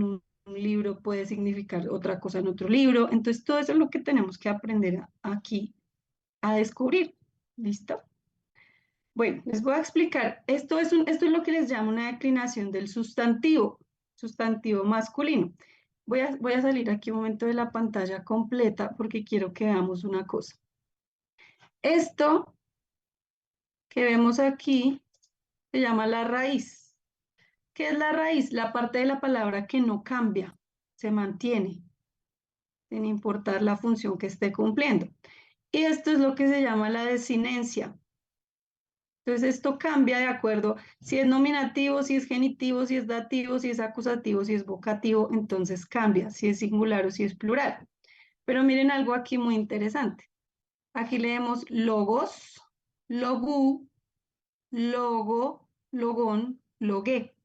Speaker 1: un libro puede significar otra cosa en otro libro. Entonces, todo eso es lo que tenemos que aprender aquí a descubrir. ¿Listo? Bueno, les voy a explicar. Esto es lo que les llamo una declinación del sustantivo masculino. Voy a salir aquí un momento de la pantalla completa porque quiero que veamos una cosa. Esto que vemos aquí se llama la raíz. ¿Qué es la raíz? La parte de la palabra que no cambia, se mantiene, sin importar la función que esté cumpliendo. Y esto es lo que se llama la desinencia. Entonces esto cambia de acuerdo si es nominativo, si es genitivo, si es dativo, si es acusativo, si es vocativo, entonces cambia, si es singular o si es plural. Pero miren algo aquí muy interesante. Aquí leemos logos, logu, logo, logón, logué.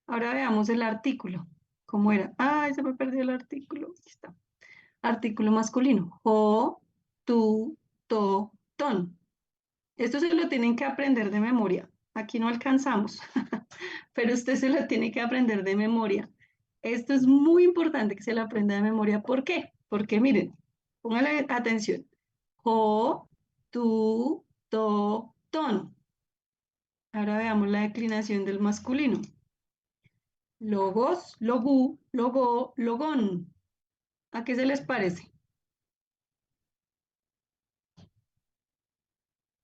Speaker 1: Ahora veamos el artículo. ¿Cómo era? Ay, se me perdió el artículo. Aquí está. Artículo masculino. Jo, tu, to, ton. Esto se lo tienen que aprender de memoria. Aquí no alcanzamos, pero usted se lo tiene que aprender de memoria. Esto es muy importante que se lo aprenda de memoria. ¿Por qué? Porque miren, póngale atención. Jo, tu, to, ton. Ahora veamos la declinación del masculino. Logos, logu, logo, logón. ¿A qué se les parece?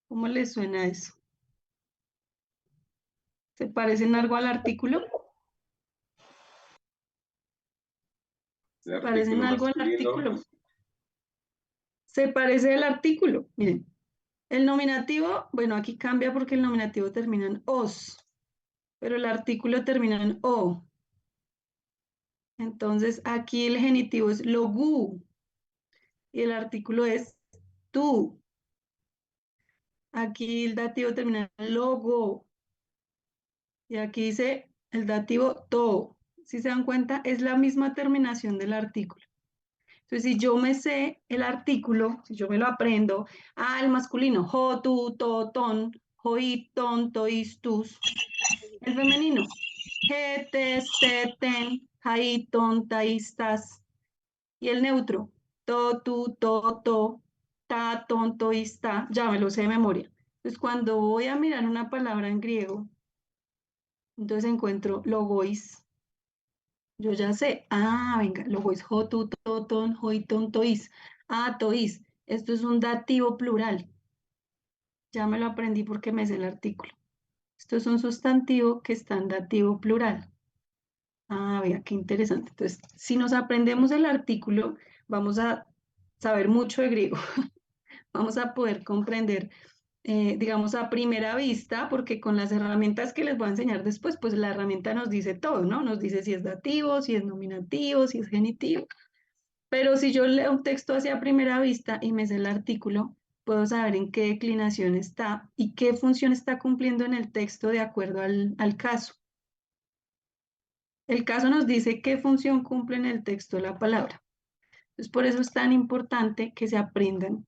Speaker 1: ¿Cómo les suena eso? ¿Se parecen algo al artículo?
Speaker 9: El
Speaker 1: ¿Parecen
Speaker 9: artículo
Speaker 1: algo al
Speaker 9: masculino.
Speaker 1: artículo? Se parece el artículo. Miren, el nominativo, bueno, aquí cambia porque el nominativo termina en os, pero el artículo termina en o. Entonces, aquí el genitivo es logu y el artículo es tu. Aquí el dativo termina en logo y aquí dice el dativo to. Si se dan cuenta, es la misma terminación del artículo. Entonces, si yo me sé el artículo, si yo me lo aprendo, el masculino, jo, tu, to, ton, joi, ton, tois, tus. El femenino, je, te, se, ten, jai, ton, tais, tas. Y el neutro, to, tu, to, ta, ton, tois, ta. Ya me lo sé de memoria. Entonces, cuando voy a mirar una palabra en griego, entonces encuentro logois. Yo ya sé, venga, logois, jo, tu, to, ton, joi, ton, tois. Tois. Esto es un dativo plural. Ya me lo aprendí porque me sé el artículo. Esto es un sustantivo que está en dativo plural. Vea, qué interesante. Entonces, si nos aprendemos el artículo, vamos a saber mucho de griego. Vamos a poder comprender, digamos, a primera vista, porque con las herramientas que les voy a enseñar después, pues la herramienta nos dice todo, ¿no? Nos dice si es dativo, si es nominativo, si es genitivo. Pero si yo leo un texto así a primera vista y me sé el artículo, puedo saber en qué declinación está y qué función está cumpliendo en el texto de acuerdo al caso. El caso nos dice qué función cumple en el texto la palabra. Entonces, por eso es tan importante que se aprendan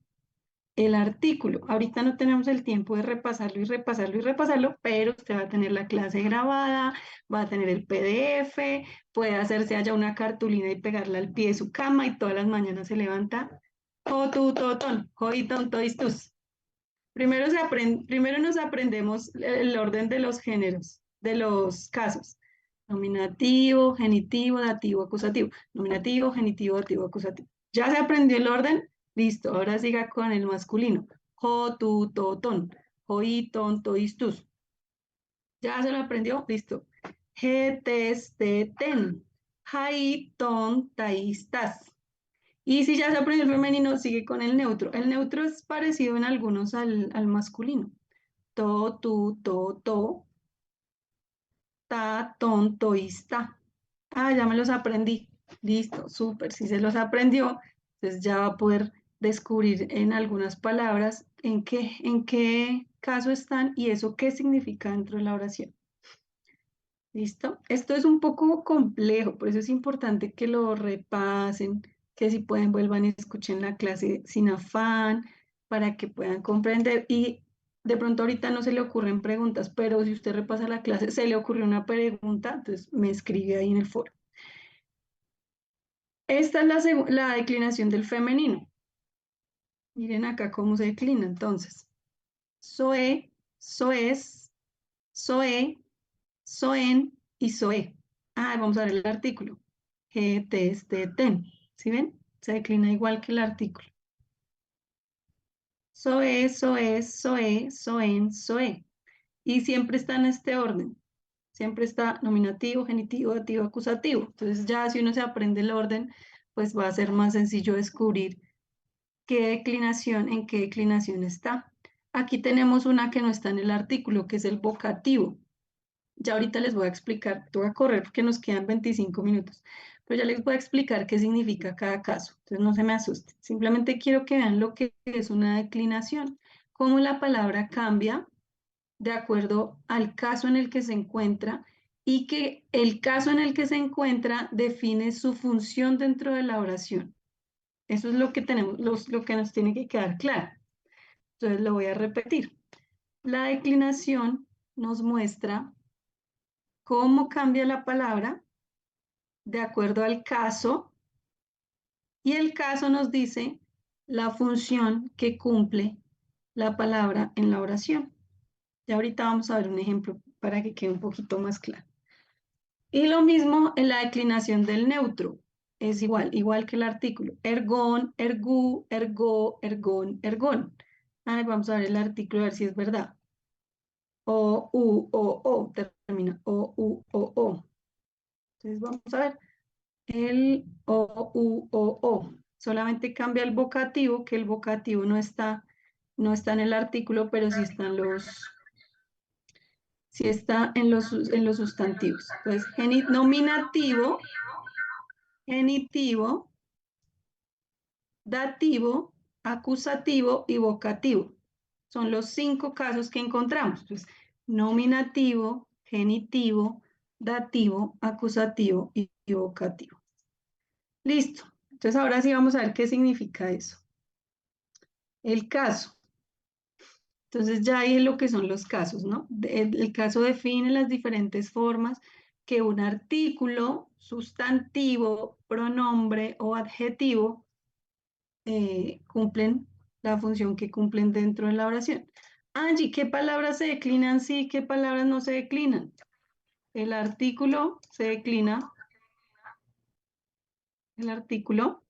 Speaker 1: el artículo. Ahorita no tenemos el tiempo de repasarlo y repasarlo y repasarlo, pero usted va a tener la clase grabada, va a tener el PDF, puede hacerse allá una cartulina y pegarla al pie de su cama y todas las mañanas se levanta. Totón, joitón, toistus. Primero nos aprendemos el orden de los géneros, de los casos. Nominativo, genitivo, dativo, acusativo. Nominativo, genitivo, dativo, acusativo. ¿Ya se aprendió el orden? Listo, ahora siga con el masculino. Jo, tu, to, ton. Joi, ton, tois, tus. ¿Ya se lo aprendió? Listo. Je, tes, te, ten. Jai, ton, tais, tas. Y si ya se aprendió el femenino, sigue con el neutro. El neutro es parecido en algunos al masculino. To, tu, to, ta, ton, toista. Ah, ya me los aprendí. Listo, súper. Si se los aprendió, entonces ya va a poder descubrir en algunas palabras en qué caso están y eso qué significa dentro de la oración. ¿Listo? Esto es un poco complejo, por eso es importante que lo repasen, que si pueden vuelvan y escuchen la clase sin afán, para que puedan comprender. Y de pronto ahorita no se le ocurren preguntas, pero si usted repasa la clase, se le ocurrió una pregunta, entonces me escribe ahí en el foro. Esta es la declinación del femenino. Miren acá cómo se declina entonces. Soe, soes, soe, soen y soe. Ah, vamos a ver el artículo. G, tes, te, ten. ¿Sí ven? Se declina igual que el artículo. Soe, soes, soe, soen, soe. Y siempre está en este orden. Siempre está nominativo, genitivo, dativo, acusativo. Entonces ya si uno se aprende el orden, pues va a ser más sencillo descubrir en qué declinación está. Aquí tenemos una que no está en el artículo, que es el vocativo. Ya ahorita les voy a explicar, voy a correr porque nos quedan 25 minutos, pero ya les voy a explicar qué significa cada caso, entonces no se me asusten. Simplemente quiero que vean lo que es una declinación, cómo la palabra cambia de acuerdo al caso en el que se encuentra y que el caso en el que se encuentra define su función dentro de la oración. Eso es lo que tenemos, lo que nos tiene que quedar claro. Entonces lo voy a repetir. La declinación nos muestra cómo cambia la palabra de acuerdo al caso y el caso nos dice la función que cumple la palabra en la oración. Y ahorita vamos a ver un ejemplo para que quede un poquito más claro. Y lo mismo en la declinación del neutro. Es igual que el artículo. Ergón, ergú, ergó, ergón, ergón. Vamos a ver el artículo a ver si es verdad. O, u, o, termina. O, u, o. Entonces vamos a ver. El o, u, o. Solamente cambia el vocativo, que el vocativo no está en el artículo, pero sí está en los sustantivos. Entonces, nominativo, genitivo, dativo, acusativo y vocativo. Son los 5 casos que encontramos. Entonces, nominativo, genitivo, dativo, acusativo y vocativo. Listo. Entonces, ahora sí vamos a ver qué significa eso. El caso. Entonces, ya ahí lo que son los casos, ¿no? El caso define las diferentes formas que un artículo, sustantivo, pronombre o adjetivo cumplen la función que cumplen dentro de la oración. Angie, ¿qué palabras se declinan sí, qué palabras no se declinan? El artículo se declina. El artículo.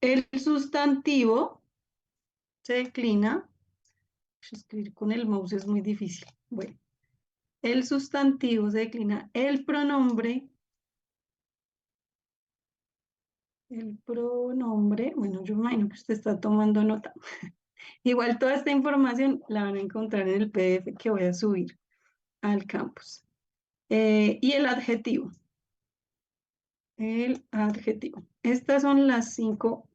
Speaker 1: El sustantivo se declina. Escribir con el mouse es muy difícil. Bueno, el sustantivo se declina. El pronombre. El pronombre. Bueno, yo imagino que usted está tomando nota. Igual toda esta información la van a encontrar en el PDF que voy a subir al campus. Y el adjetivo. El adjetivo. Estas son las 5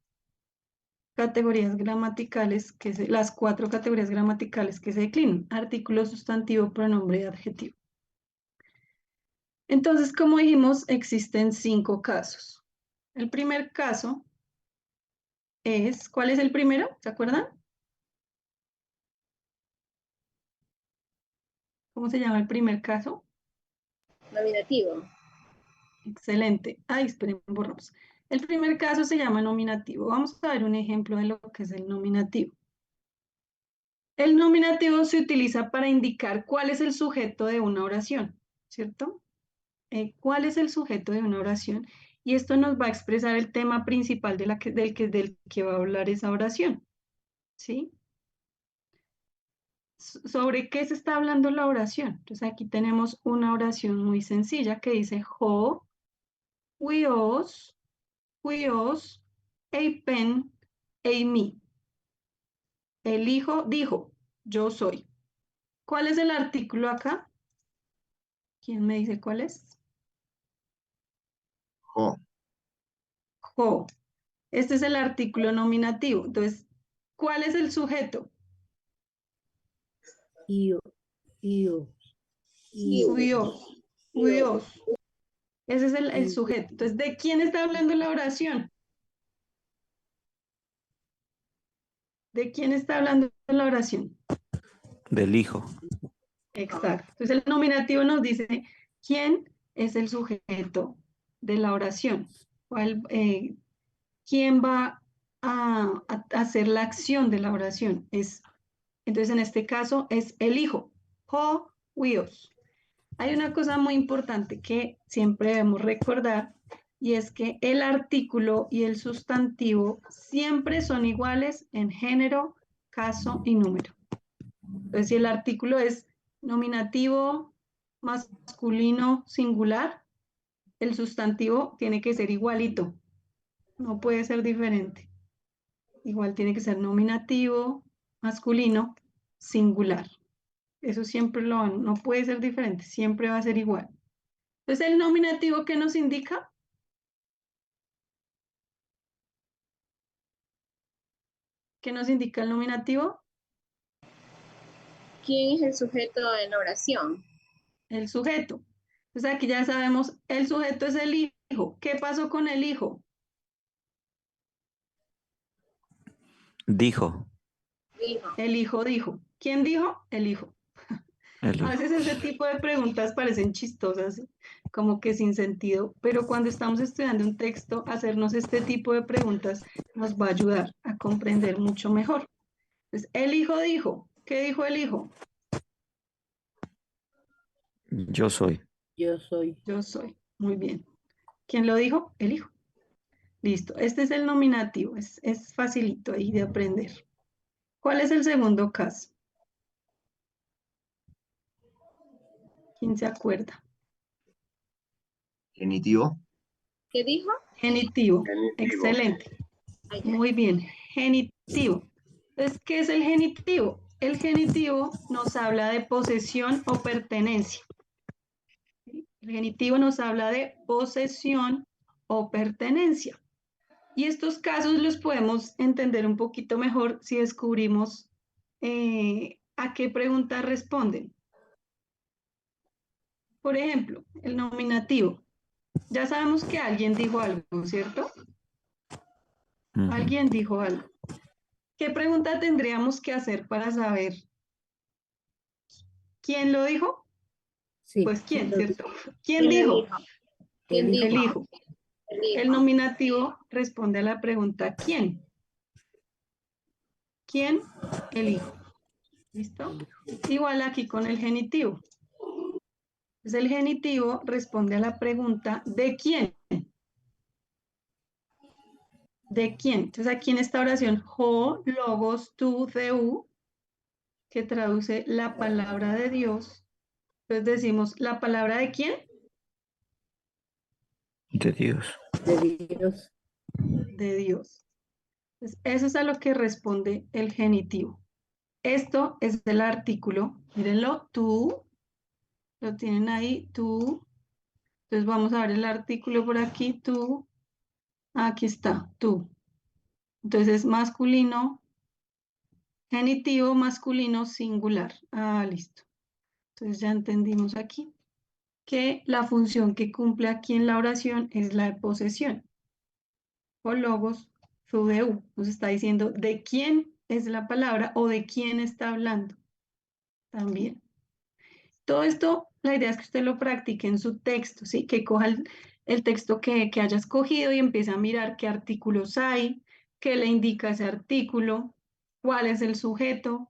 Speaker 1: categorías gramaticales, las 4 categorías gramaticales que se declinan: artículo, sustantivo, pronombre y adjetivo. Entonces, como dijimos, existen 5 casos. El primer caso es, ¿cuál es el primero? ¿Se acuerdan? ¿Cómo se llama el primer caso?
Speaker 13: Nominativo.
Speaker 1: Excelente. Ay, esperen, borramos. El primer caso se llama nominativo. Vamos a ver un ejemplo de lo que es el nominativo. El nominativo se utiliza para indicar cuál es el sujeto de una oración, ¿cierto? ¿Cuál es el sujeto de una oración? Y esto nos va a expresar el tema principal del que va a hablar esa oración, ¿sí? ¿Sobre qué se está hablando la oración? Entonces aquí tenemos una oración muy sencilla que dice jo, huios, eipen, eimi. El hijo dijo, yo soy. ¿Cuál es el artículo acá? ¿Quién me dice cuál es?
Speaker 5: Jo.
Speaker 1: Jo. Este es el artículo nominativo. Entonces, ¿cuál es el sujeto?
Speaker 2: Io.
Speaker 1: Huios. Ese es el sujeto. Entonces, ¿de quién está hablando la oración? ¿De quién está hablando la oración?
Speaker 7: Del hijo.
Speaker 1: Exacto. Entonces, el nominativo nos dice quién es el sujeto de la oración. ¿Quién va a hacer la acción de la oración? Entonces, en este caso, es el hijo. Ho, huios. Hay una cosa muy importante que siempre debemos recordar, y es que el artículo y el sustantivo siempre son iguales en género, caso y número. Entonces, si el artículo es nominativo, masculino, singular, el sustantivo tiene que ser igualito, no puede ser diferente. Igual tiene que ser nominativo, masculino, singular. Eso siempre no puede ser diferente, siempre va a ser igual. Entonces, el nominativo, ¿qué nos indica? ¿Qué nos indica el nominativo?
Speaker 13: ¿Quién es el sujeto en la oración?
Speaker 1: El sujeto. Entonces, aquí ya sabemos, el sujeto es el hijo. ¿Qué pasó con el hijo?
Speaker 7: Dijo.
Speaker 13: Dijo.
Speaker 1: El hijo dijo. ¿Quién dijo? El hijo.
Speaker 7: El
Speaker 1: A
Speaker 7: hijo.
Speaker 1: veces ese tipo de preguntas parecen chistosas, como que sin sentido, pero cuando estamos estudiando un texto, hacernos este tipo de preguntas nos va a ayudar a comprender mucho mejor. Entonces, el hijo dijo. ¿Qué dijo el hijo?
Speaker 7: Yo soy.
Speaker 2: Yo soy.
Speaker 1: Yo soy. Muy bien. ¿Quién lo dijo? El hijo. Listo. Este es el nominativo. Es facilito ahí de aprender. ¿Cuál es el segundo caso? ¿Quién se acuerda?
Speaker 5: Genitivo.
Speaker 13: ¿Qué dijo?
Speaker 1: Genitivo.
Speaker 9: Genitivo.
Speaker 1: Excelente.
Speaker 13: Ay,
Speaker 1: Muy bien. Genitivo. Entonces, ¿qué es el genitivo? El genitivo nos habla de posesión o pertenencia. El genitivo nos habla de posesión o pertenencia. Y estos casos los podemos entender un poquito mejor si descubrimos a qué preguntas responden. Por ejemplo, el nominativo. Ya sabemos que alguien dijo algo, ¿cierto?
Speaker 7: Ujú.
Speaker 1: Alguien dijo algo. ¿Qué pregunta tendríamos que hacer para saber quién lo dijo?
Speaker 2: Sí.
Speaker 1: Pues quién, ¿cierto? ¿Quién
Speaker 13: ¿quién
Speaker 1: dijo?
Speaker 13: dijo? ¿Quién
Speaker 1: El
Speaker 13: dijo?
Speaker 1: hijo.
Speaker 13: El hijo.
Speaker 1: El nominativo responde a la pregunta ¿quién? ¿Quién? El hijo. ¿Listo? Igual aquí con el genitivo. Entonces el genitivo responde a la pregunta ¿de quién? ¿De quién? Entonces aquí en esta oración, ho, logos, tu, deu, que traduce la palabra de Dios. Entonces decimos, ¿la palabra de quién?
Speaker 7: De Dios.
Speaker 2: De Dios.
Speaker 1: De Dios. Entonces, eso es a lo que responde el genitivo. Esto es el artículo, mírenlo, tú, lo tienen ahí, tú. Entonces vamos a ver el artículo por aquí, tú. Aquí está, tú. Entonces, masculino, genitivo, masculino, singular. Ah, listo. Entonces ya entendimos aquí que la función que cumple aquí en la oración es la de posesión. O logos, fudeu. Nos está diciendo de quién es la palabra o de quién está hablando. También. Todo esto, la idea es que usted lo practique en su texto, ¿sí? Que coja el texto que haya escogido y empiece a mirar qué artículos hay, qué le indica ese artículo, cuál es el sujeto.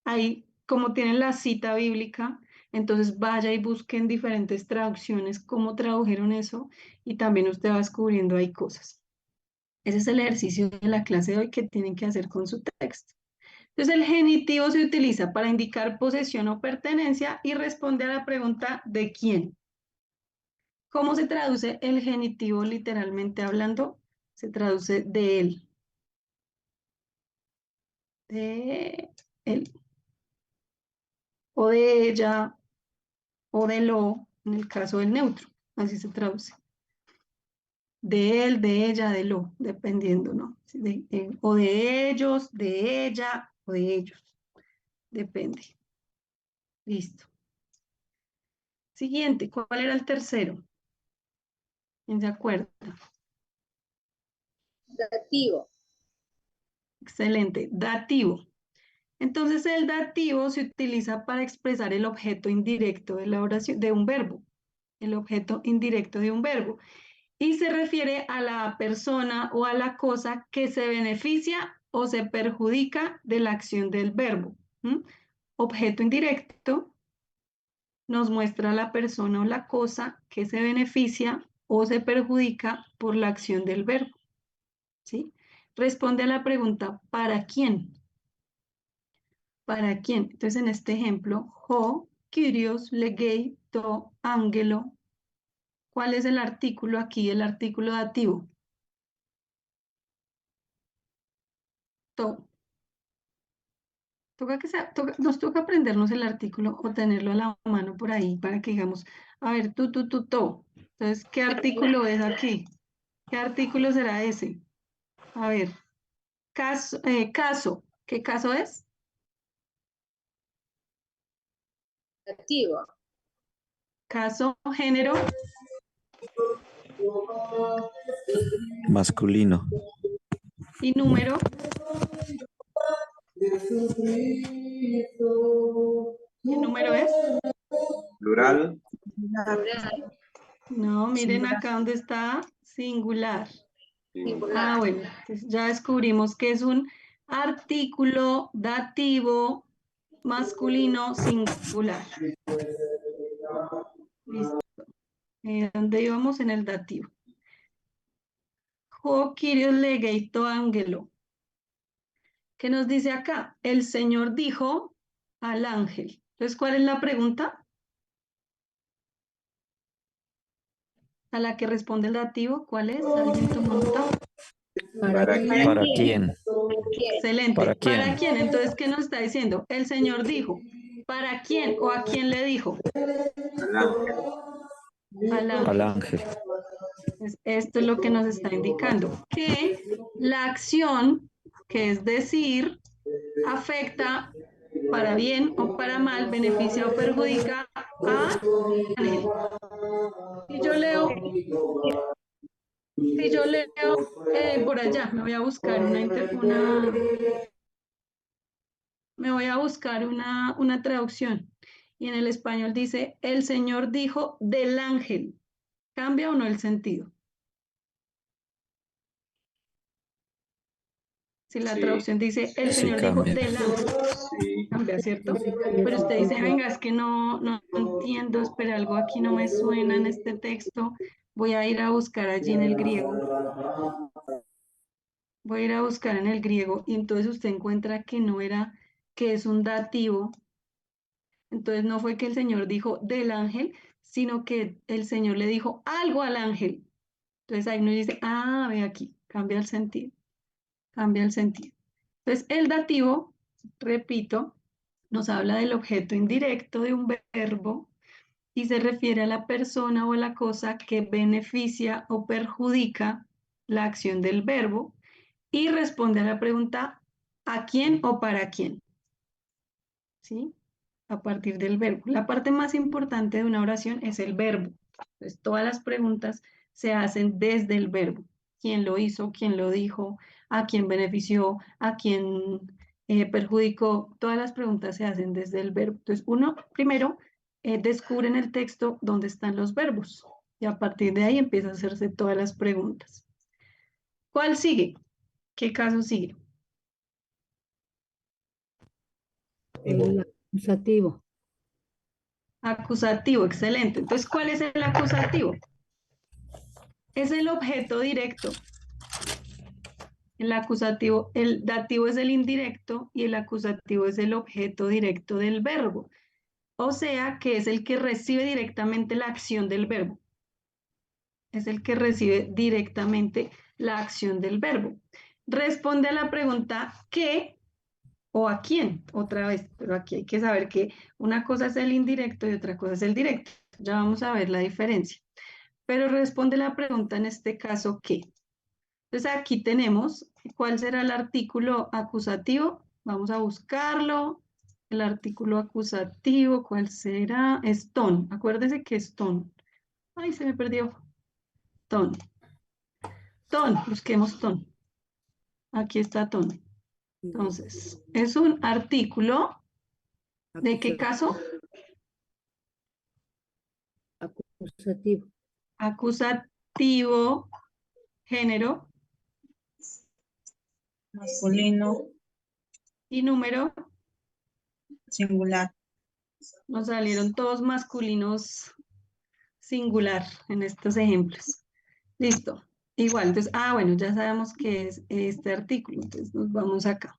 Speaker 1: Ahí, como tienen la cita bíblica, entonces vaya y busque en diferentes traducciones cómo tradujeron eso y también usted va descubriendo ahí cosas. Ese es el ejercicio de la clase de hoy que tienen que hacer con su texto. Entonces, el genitivo se utiliza para indicar posesión o pertenencia y responde a la pregunta ¿de quién? ¿Cómo se traduce el genitivo literalmente hablando? Se traduce de él. De él. O de ella, o de lo, en el caso del neutro. Así se traduce. De él, de ella, de lo, dependiendo, ¿no? O de ellos, de ella, o de ellos. Depende. Listo. Siguiente, ¿cuál era el tercero? ¿Quién se acuerda?
Speaker 13: Dativo.
Speaker 1: Excelente. Dativo. Entonces, el dativo se utiliza para expresar el objeto indirecto de la oración, de un verbo. El objeto indirecto de un verbo. Y se refiere a la persona o a la cosa que se beneficia o se perjudica de la acción del verbo. Objeto indirecto nos muestra la persona o la cosa que se beneficia o se perjudica por la acción del verbo. ¿Sí? Responde a la pregunta, ¿para quién? ¿Para quién? Entonces, en este ejemplo, ho, kyrios, legei, to, ángelo. ¿Cuál es el artículo aquí? El artículo dativo. To. Nos toca aprendernos el artículo o tenerlo a la mano por ahí para que digamos, a ver, to. Entonces, ¿qué artículo es aquí? ¿Qué artículo será ese? A ver, caso. ¿Qué caso es?
Speaker 13: Dativo.
Speaker 1: Caso, género.
Speaker 7: Masculino.
Speaker 1: Y número. ¿Qué número es?
Speaker 9: Plural.
Speaker 13: Plural.
Speaker 1: No, miren
Speaker 10: Singular.
Speaker 1: acá donde está singular.
Speaker 13: Singular.
Speaker 1: Ah, bueno, entonces ya descubrimos que es un artículo dativo masculino singular. Listo. ¿Dónde íbamos? En el dativo. Ho Kyrios legeito ángelo. ¿Qué nos dice acá? El Señor dijo al ángel. Entonces, ¿cuál es la pregunta? A la que responde el dativo, ¿cuál es? ¿Alguien tomó nota?
Speaker 9: ¿Para quién?
Speaker 7: ¿Para quién?
Speaker 1: Excelente.
Speaker 7: ¿Para quién?
Speaker 1: ¿Para quién? Entonces, ¿qué nos está diciendo? El Señor dijo. ¿Para quién o a quién le dijo?
Speaker 9: Al ángel.
Speaker 1: Al ángel.
Speaker 7: Al ángel.
Speaker 1: Entonces, esto es lo que nos está indicando, que la acción, que es decir, afecta para bien o para mal, beneficia o perjudica a ángel. Si yo leo por allá, me voy a buscar una traducción. Y en el español dice, el Señor dijo del ángel. ¿Cambia o no el sentido? Si la
Speaker 9: Sí.
Speaker 1: traducción dice, el
Speaker 7: Sí,
Speaker 1: Señor dijo
Speaker 7: cambia.
Speaker 1: del ángel.
Speaker 9: Sí.
Speaker 1: Cambia, ¿cierto? Pero usted dice, venga, es que no entiendo, espera, algo aquí no me suena en este texto. Voy a ir a buscar allí en el griego. Voy a ir a buscar en el griego y entonces usted encuentra que no era, que es un dativo. Entonces no fue que el Señor dijo del ángel, sino que el Señor le dijo algo al ángel. Entonces ahí uno dice, ah, ve aquí, cambia el sentido. Cambia el sentido. Entonces el dativo, repito, nos habla del objeto indirecto de un verbo y se refiere a la persona o a la cosa que beneficia o perjudica la acción del verbo y responde a la pregunta ¿a quién o para quién? ¿Sí? A partir del verbo. La parte más importante de una oración es el verbo. Entonces, todas las preguntas se hacen desde el verbo. ¿Quién lo hizo? ¿Quién lo dijo? ¿A quién benefició? ¿A quién perjudicó? Todas las preguntas se hacen desde el verbo. Entonces, uno primero descubre en el texto dónde están los verbos y a partir de ahí empieza a hacerse todas las preguntas. ¿Cuál sigue? ¿Qué caso sigue?
Speaker 2: El acusativo.
Speaker 1: Acusativo, excelente. Entonces, ¿cuál es el acusativo? Es el objeto directo. El acusativo, el dativo es el indirecto y el acusativo es el objeto directo del verbo. O sea, que es el que recibe directamente la acción del verbo. Es el que recibe directamente la acción del verbo. Responde a la pregunta ¿qué o a quién? Otra vez, pero aquí hay que saber que una cosa es el indirecto y otra cosa es el directo. Ya vamos a ver la diferencia. Pero responde la pregunta en este caso ¿qué? Entonces aquí tenemos cuál será el artículo acusativo. Vamos a buscarlo. El artículo acusativo, ¿cuál será? Es ton. Acuérdese que es ton. Ay, se me perdió. Ton. Ton, busquemos ton. Aquí está ton. Entonces, es un artículo. ¿De qué caso?
Speaker 2: Acusativo.
Speaker 1: Acusativo, género.
Speaker 15: Masculino.
Speaker 1: Y número.
Speaker 15: Singular.
Speaker 1: Nos salieron todos masculinos singular en estos ejemplos. Listo. Igual, entonces, bueno, ya sabemos que es este artículo, entonces nos vamos acá.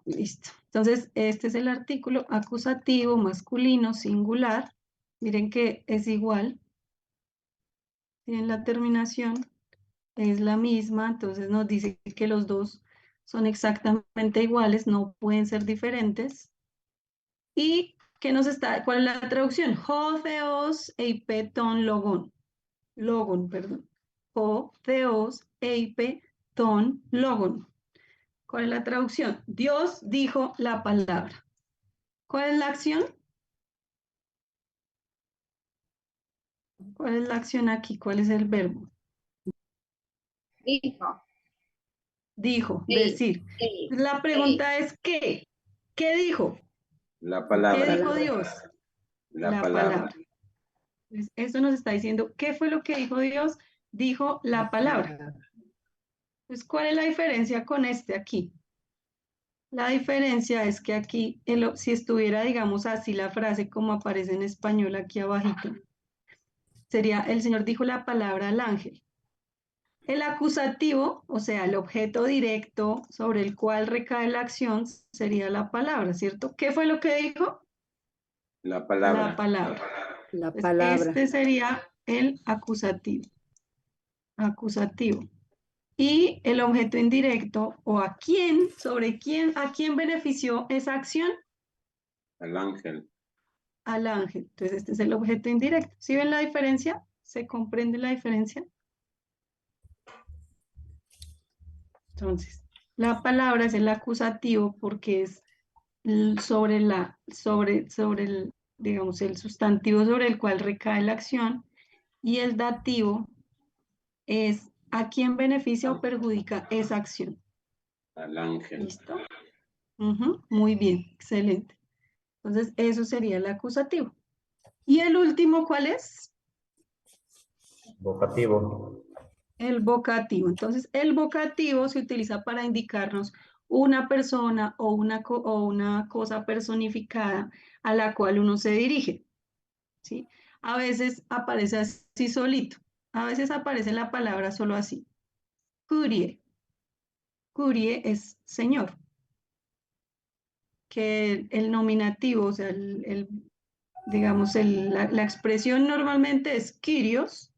Speaker 1: Listo. Entonces, este es el artículo acusativo masculino singular. Miren que es igual. Tienen la terminación, es la misma, entonces nos dice que los dos son exactamente iguales, no pueden ser diferentes. ¿Y qué nos está? ¿Cuál es la traducción? Ho theos eipe ton logon. Logon, perdón. Ho theos eipe ton logon. ¿Cuál es la traducción? Dios dijo la palabra. ¿Cuál es la acción? ¿Cuál es la acción aquí? ¿Cuál es el verbo?
Speaker 13: Dijo.
Speaker 1: Dijo,
Speaker 13: Ey,
Speaker 1: decir.
Speaker 13: ey,
Speaker 1: La pregunta es ¿qué? ¿Qué dijo?
Speaker 9: La
Speaker 1: ¿Qué
Speaker 9: palabra.
Speaker 1: dijo Dios?
Speaker 9: La palabra.
Speaker 1: Entonces, eso nos está diciendo, ¿qué fue lo que dijo Dios? Dijo la palabra. Entonces, ¿cuál es la diferencia con este aquí? La diferencia es que aquí, si estuviera, digamos así, la frase como aparece en español aquí abajito, sería, el Señor dijo la palabra al ángel. El acusativo, o sea, el objeto directo sobre el cual recae la acción, sería la palabra, ¿cierto? ¿Qué fue lo que dijo?
Speaker 9: La palabra.
Speaker 1: La palabra.
Speaker 2: La
Speaker 1: Entonces,
Speaker 2: palabra.
Speaker 1: este sería el acusativo. Acusativo. Y el objeto indirecto, o a quién, a quién benefició esa acción,
Speaker 9: Al ángel.
Speaker 1: al ángel. Entonces, este es el objeto indirecto. ¿Sí ven la diferencia? ¿Se comprende la diferencia? Entonces, la palabra es el acusativo porque es sobre el, digamos, el sustantivo sobre el cual recae la acción, y el dativo es a quién beneficia o perjudica esa acción.
Speaker 9: Al ángel.
Speaker 1: ¿Listo? Muy bien, excelente. Entonces, eso sería el acusativo. ¿Y el último cuál es?
Speaker 6: Vocativo.
Speaker 1: El vocativo. Entonces, el vocativo se utiliza para indicarnos una persona o una cosa personificada a la cual uno se dirige. ¿Sí? A veces aparece así solito. A veces aparece la palabra solo así. Curie. Curie es señor. Que el nominativo, o sea, digamos, la expresión normalmente es Kyrios,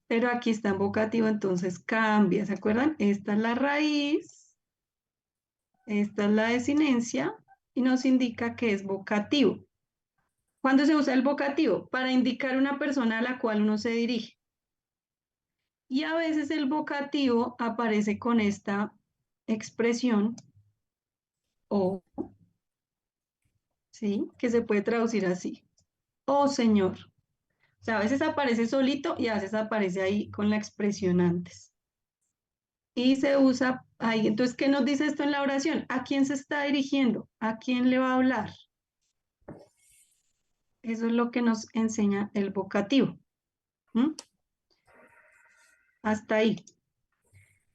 Speaker 1: pero aquí está en vocativo, entonces cambia, ¿se acuerdan? Esta es la raíz, esta es la desinencia, y nos indica que es vocativo. ¿Cuándo se usa el vocativo? Para indicar una persona a la cual uno se dirige. Y a veces el vocativo aparece con esta expresión o, ¿sí? Que se puede traducir así. Oh Señor. O sea, a veces aparece solito y a veces aparece ahí con la expresión antes. Y se usa ahí. Entonces, ¿qué nos dice esto en la oración? ¿A quién se está dirigiendo? ¿A quién le va a hablar? Eso es lo que nos enseña el vocativo. ¿Mm? Hasta ahí.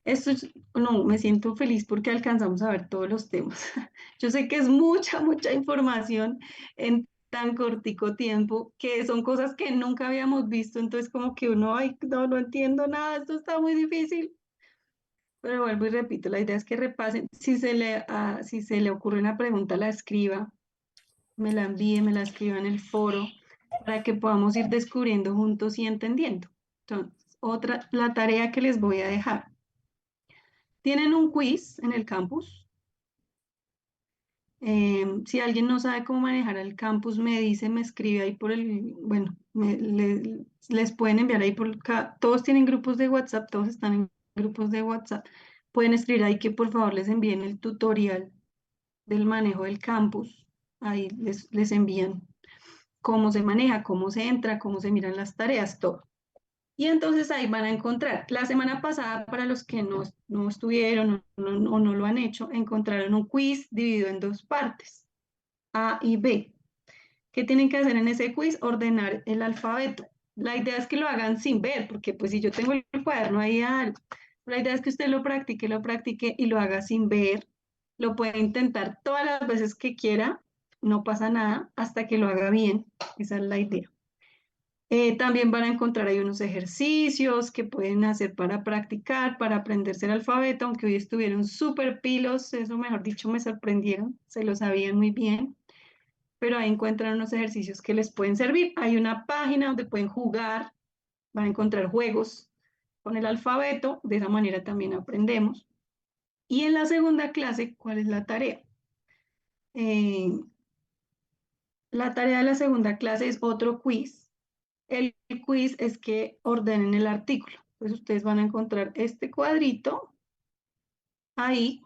Speaker 1: Esto es, no, me siento feliz porque alcanzamos a ver todos los temas. Yo sé que es mucha, mucha información en tan cortico tiempo, que son cosas que nunca habíamos visto, entonces como que uno, ay, no, no entiendo nada, esto está muy difícil. Pero vuelvo y repito, la idea es que repasen, si se le ocurre una pregunta, la escriba, me la envíe, me la escriba en el foro, para que podamos ir descubriendo juntos y entendiendo. Entonces, la tarea que les voy a dejar. Tienen un quiz en el campus. Si alguien no sabe cómo manejar el campus, me dice, me escribe ahí por bueno, les pueden enviar ahí todos tienen grupos de WhatsApp, todos están en grupos de WhatsApp. Pueden escribir ahí que por favor les envíen el tutorial del manejo del campus. Ahí les envían cómo se maneja, cómo se entra, cómo se miran las tareas, todo. Y entonces ahí van a encontrar, la semana pasada, para los que no estuvieron o no lo han hecho, encontraron un quiz dividido en dos partes, A y B. ¿Qué tienen que hacer en ese quiz? Ordenar el alfabeto. La idea es que lo hagan sin ver, porque pues si yo tengo el cuaderno ahí, la idea es que usted lo practique y lo haga sin ver. Lo puede intentar todas las veces que quiera, no pasa nada, hasta que lo haga bien. Esa es la idea. También van a encontrar ahí unos ejercicios que pueden hacer para practicar, para aprenderse el alfabeto, aunque hoy estuvieron súper pilos, eso mejor dicho me sorprendieron, se lo sabían muy bien, pero ahí encuentran unos ejercicios que les pueden servir. Hay una página donde pueden jugar, van a encontrar juegos con el alfabeto, de esa manera también aprendemos. Y en la segunda clase, ¿cuál es la tarea? La tarea de la segunda clase es otro quiz. El quiz es que ordenen el artículo. Entonces ustedes van a encontrar este cuadrito ahí,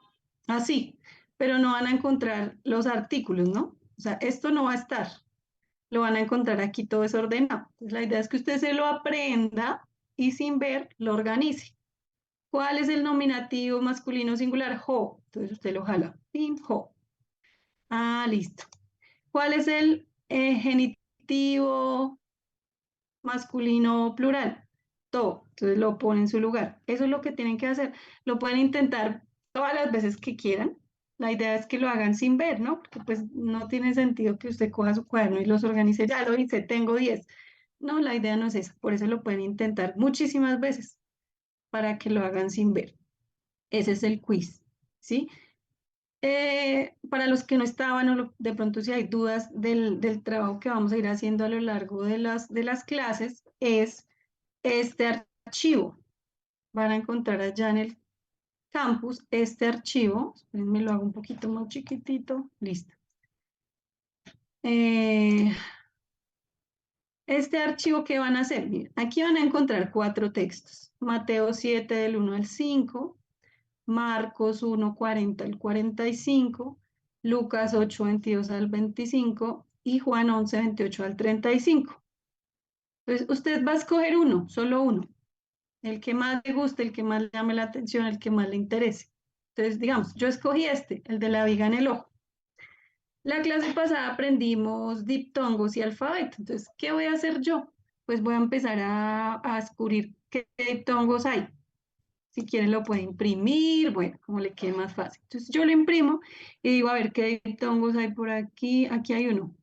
Speaker 1: así, pero no van a encontrar los artículos, ¿no? O sea, esto no va a estar. Lo van a encontrar aquí todo desordenado. Entonces la idea es que usted se lo aprenda y sin ver lo organice. ¿Cuál es el nominativo masculino singular? Jo. Entonces usted lo jala. Pin, jo. Ah, listo. ¿Cuál es el genitivo masculino plural? To. Entonces lo pone en su lugar. Eso es lo que tienen que hacer. Lo pueden intentar todas las veces que quieran. La idea es que lo hagan sin ver, ¿no? Porque pues no tiene sentido que usted coja su cuaderno y los organice. Ya lo hice, tengo 10. No, la idea no es esa. Por eso lo pueden intentar muchísimas veces para que lo hagan sin ver. Ese es el quiz, ¿sí? Para los que no estaban o de pronto si hay dudas del trabajo que vamos a ir haciendo a lo largo de las clases, es este archivo. Van a encontrar allá en el campus este archivo. Me lo hago un poquito más chiquitito. Listo. Este archivo que van a hacer, miren, aquí van a encontrar 4 textos. Mateo 7 del 1 al 5, Marcos 1, 40 al 45, Lucas 8, 22 al 25 y Juan 11, 28 al 35. Entonces, usted va a escoger uno, solo uno, el que más le guste, el que más le llame la atención, el que más le interese. Entonces, digamos, yo escogí este, el de la viga en el ojo. La clase pasada aprendimos diptongos y alfabeto. Entonces, ¿qué voy a hacer yo? Pues voy a empezar a descubrir qué diptongos hay. Si quieren lo puede imprimir, bueno, como le quede más fácil. Entonces yo lo imprimo y digo, a ver qué diptongos hay por aquí. Aquí hay uno,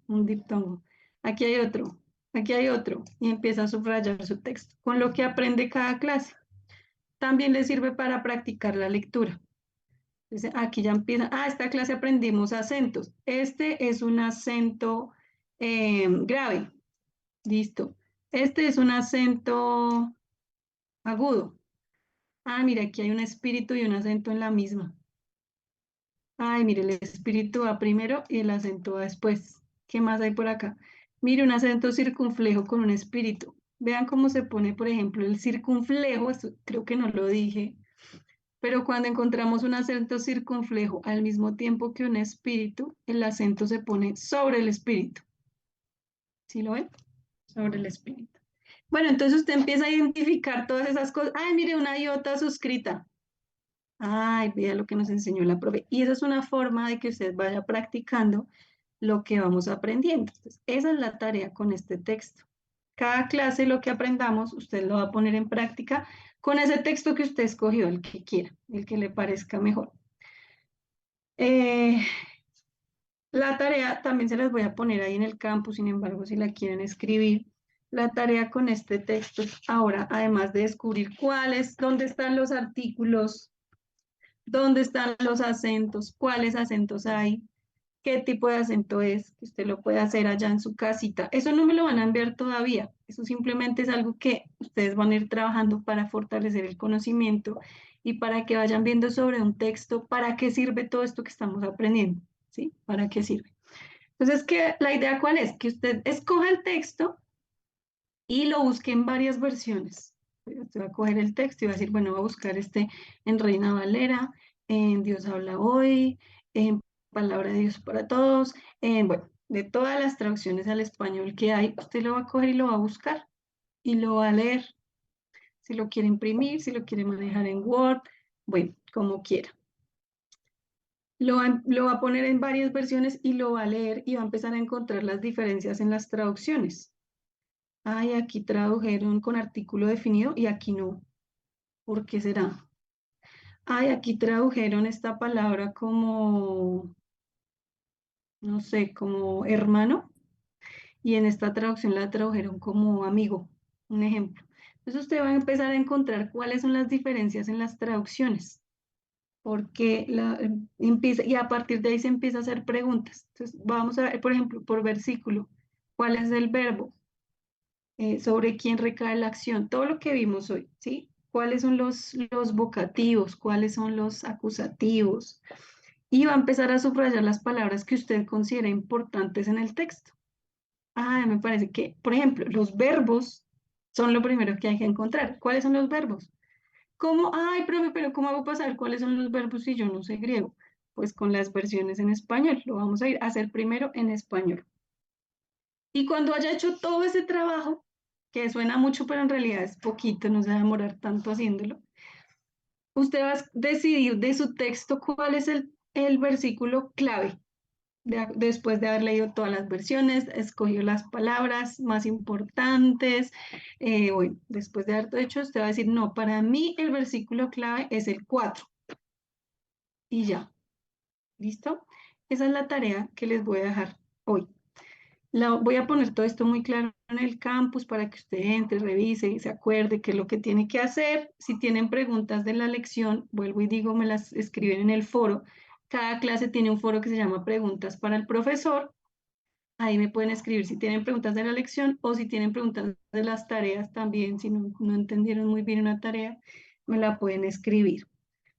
Speaker 1: un diptongo. Aquí hay otro, aquí hay otro. Y empieza a subrayar su texto, con lo que aprende cada clase. También le sirve para practicar la lectura. Entonces aquí ya empieza, esta clase aprendimos acentos. Este es un acento grave, listo. Este es un acento agudo. Mira, aquí hay un espíritu y un acento en la misma. Mire, el espíritu va primero y el acento va después. ¿Qué más hay por acá? Mire, un acento circunflejo con un espíritu. Vean cómo se pone, por ejemplo, el circunflejo, esto creo que no lo dije, pero cuando encontramos un acento circunflejo al mismo tiempo que un espíritu, el acento se pone sobre el espíritu. ¿Sí lo ven? Sobre el espíritu. Bueno, entonces usted empieza a identificar todas esas cosas. Ay, mire, una iota suscrita. Ay, vea lo que nos enseñó la profe. Y esa es una forma de que usted vaya practicando lo que vamos aprendiendo. Entonces, esa es la tarea con este texto. Cada clase lo que aprendamos, usted lo va a poner en práctica con ese texto que usted escogió, el que quiera, el que le parezca mejor. La tarea también se las voy a poner ahí en el campus, sin embargo, si la quieren escribir. La tarea con este texto es ahora, además de descubrir dónde están los artículos, dónde están los acentos, cuáles acentos hay, qué tipo de acento es, que usted lo puede hacer allá en su casita. Eso no me lo van a enviar todavía, eso simplemente es algo que ustedes van a ir trabajando para fortalecer el conocimiento y para que vayan viendo sobre un texto para qué sirve todo esto que estamos aprendiendo, ¿sí? ¿Para qué sirve? Entonces, la idea cuál es? Que usted escoja el texto y lo busque en varias versiones. Usted va a coger el texto y va a decir, bueno, voy a buscar este en Reina Valera, en Dios habla hoy, en Palabra de Dios para todos, bueno, de todas las traducciones al español que hay, usted lo va a coger y lo va a buscar y lo va a leer. Si lo quiere imprimir, si lo quiere manejar en Word, bueno, como quiera. Lo va a poner en varias versiones y lo va a leer y va a empezar a encontrar las diferencias en las traducciones. Ay, aquí tradujeron con artículo definido y aquí no. ¿Por qué será? Ay, aquí tradujeron esta palabra como, no sé, como hermano, y en esta traducción la tradujeron como amigo, un ejemplo. Entonces usted va a empezar a encontrar cuáles son las diferencias en las traducciones, porque empieza, y a partir de ahí se empieza a hacer preguntas. Entonces vamos a ver, por ejemplo, por versículo, ¿cuál es el verbo? Sobre quién recae la acción, todo lo que vimos hoy, ¿sí? ¿Cuáles son los vocativos? ¿Cuáles son los acusativos? Y va a empezar a subrayar las palabras que usted considera importantes en el texto. Ah, me parece que, por ejemplo, los verbos son lo primero que hay que encontrar. ¿Cuáles son los verbos? ¿Cómo? Ay, profe, pero ¿cómo hago para saber cuáles son los verbos si yo no sé griego? Pues con las versiones en español. Lo vamos a ir a hacer primero en español. Y cuando haya hecho todo ese trabajo, que suena mucho, pero en realidad es poquito, no se va a demorar tanto haciéndolo, usted va a decidir de su texto cuál es el versículo clave. Después de haber leído todas las versiones, escogió las palabras más importantes. Bueno, después de haber todo hecho, usted va a decir, no, para mí el versículo clave es el 4. Y ya, ¿listo? Esa es la tarea que les voy a dejar hoy. Voy a poner todo esto muy claro en el campus para que usted entre, revise y se acuerde qué es lo que tiene que hacer. Si tienen preguntas de la lección, vuelvo y digo, me las escriben en el foro. Cada clase tiene un foro que se llama Preguntas para el Profesor. Ahí me pueden escribir si tienen preguntas de la lección o si tienen preguntas de las tareas también. Si no entendieron muy bien una tarea, me la pueden escribir.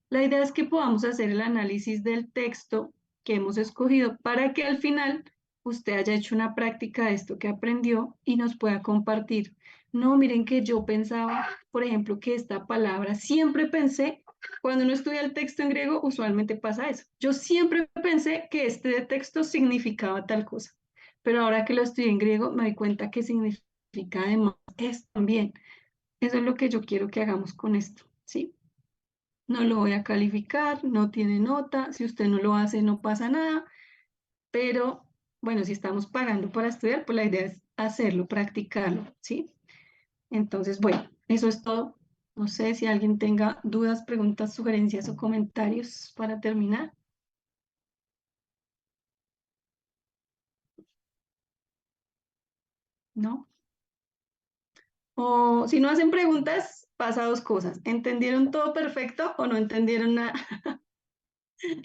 Speaker 1: La idea es que podamos hacer el análisis del texto que hemos escogido para que al final usted haya hecho una práctica de esto que aprendió y nos pueda compartir. No, miren que yo pensaba, por ejemplo, que esta palabra, siempre pensé, cuando uno estudia el texto en griego, usualmente pasa eso. Yo siempre pensé que este texto significaba tal cosa, pero ahora que lo estudié en griego me doy cuenta que significa además esto también. Eso es lo que yo quiero que hagamos con esto, ¿sí? No lo voy a calificar, no tiene nota, si usted no lo hace no pasa nada, pero bueno, si estamos pagando para estudiar, pues la idea es hacerlo, practicarlo, ¿sí? Entonces, bueno, eso es todo. No sé si alguien tenga dudas, preguntas, sugerencias o comentarios para terminar. ¿No? O si no hacen preguntas, pasa dos cosas. ¿Entendieron todo perfecto o no entendieron nada?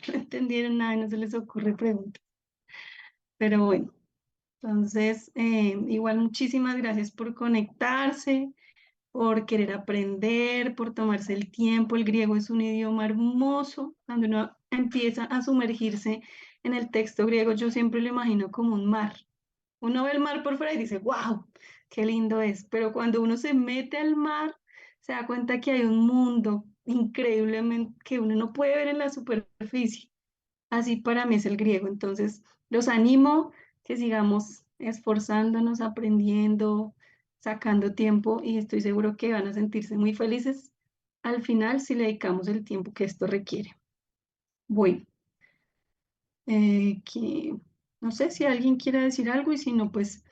Speaker 1: No entendieron nada y no se les ocurre preguntar. Pero bueno, entonces, igual muchísimas gracias por conectarse, por querer aprender, por tomarse el tiempo. El griego es un idioma hermoso. Cuando uno empieza a sumergirse en el texto griego, yo siempre lo imagino como un mar. Uno ve el mar por fuera y dice, wow, qué lindo es, pero cuando uno se mete al mar, se da cuenta que hay un mundo increíblemente que uno no puede ver en la superficie. Así para mí es el griego. Entonces, los animo que sigamos esforzándonos, aprendiendo, sacando tiempo y estoy seguro que van a sentirse muy felices al final si le dedicamos el tiempo que esto requiere. Bueno, no sé si alguien quiere decir algo y si no, pues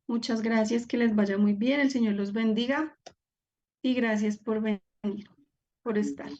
Speaker 1: muchas gracias, que les vaya muy bien, el Señor los bendiga y gracias por venir, por estar.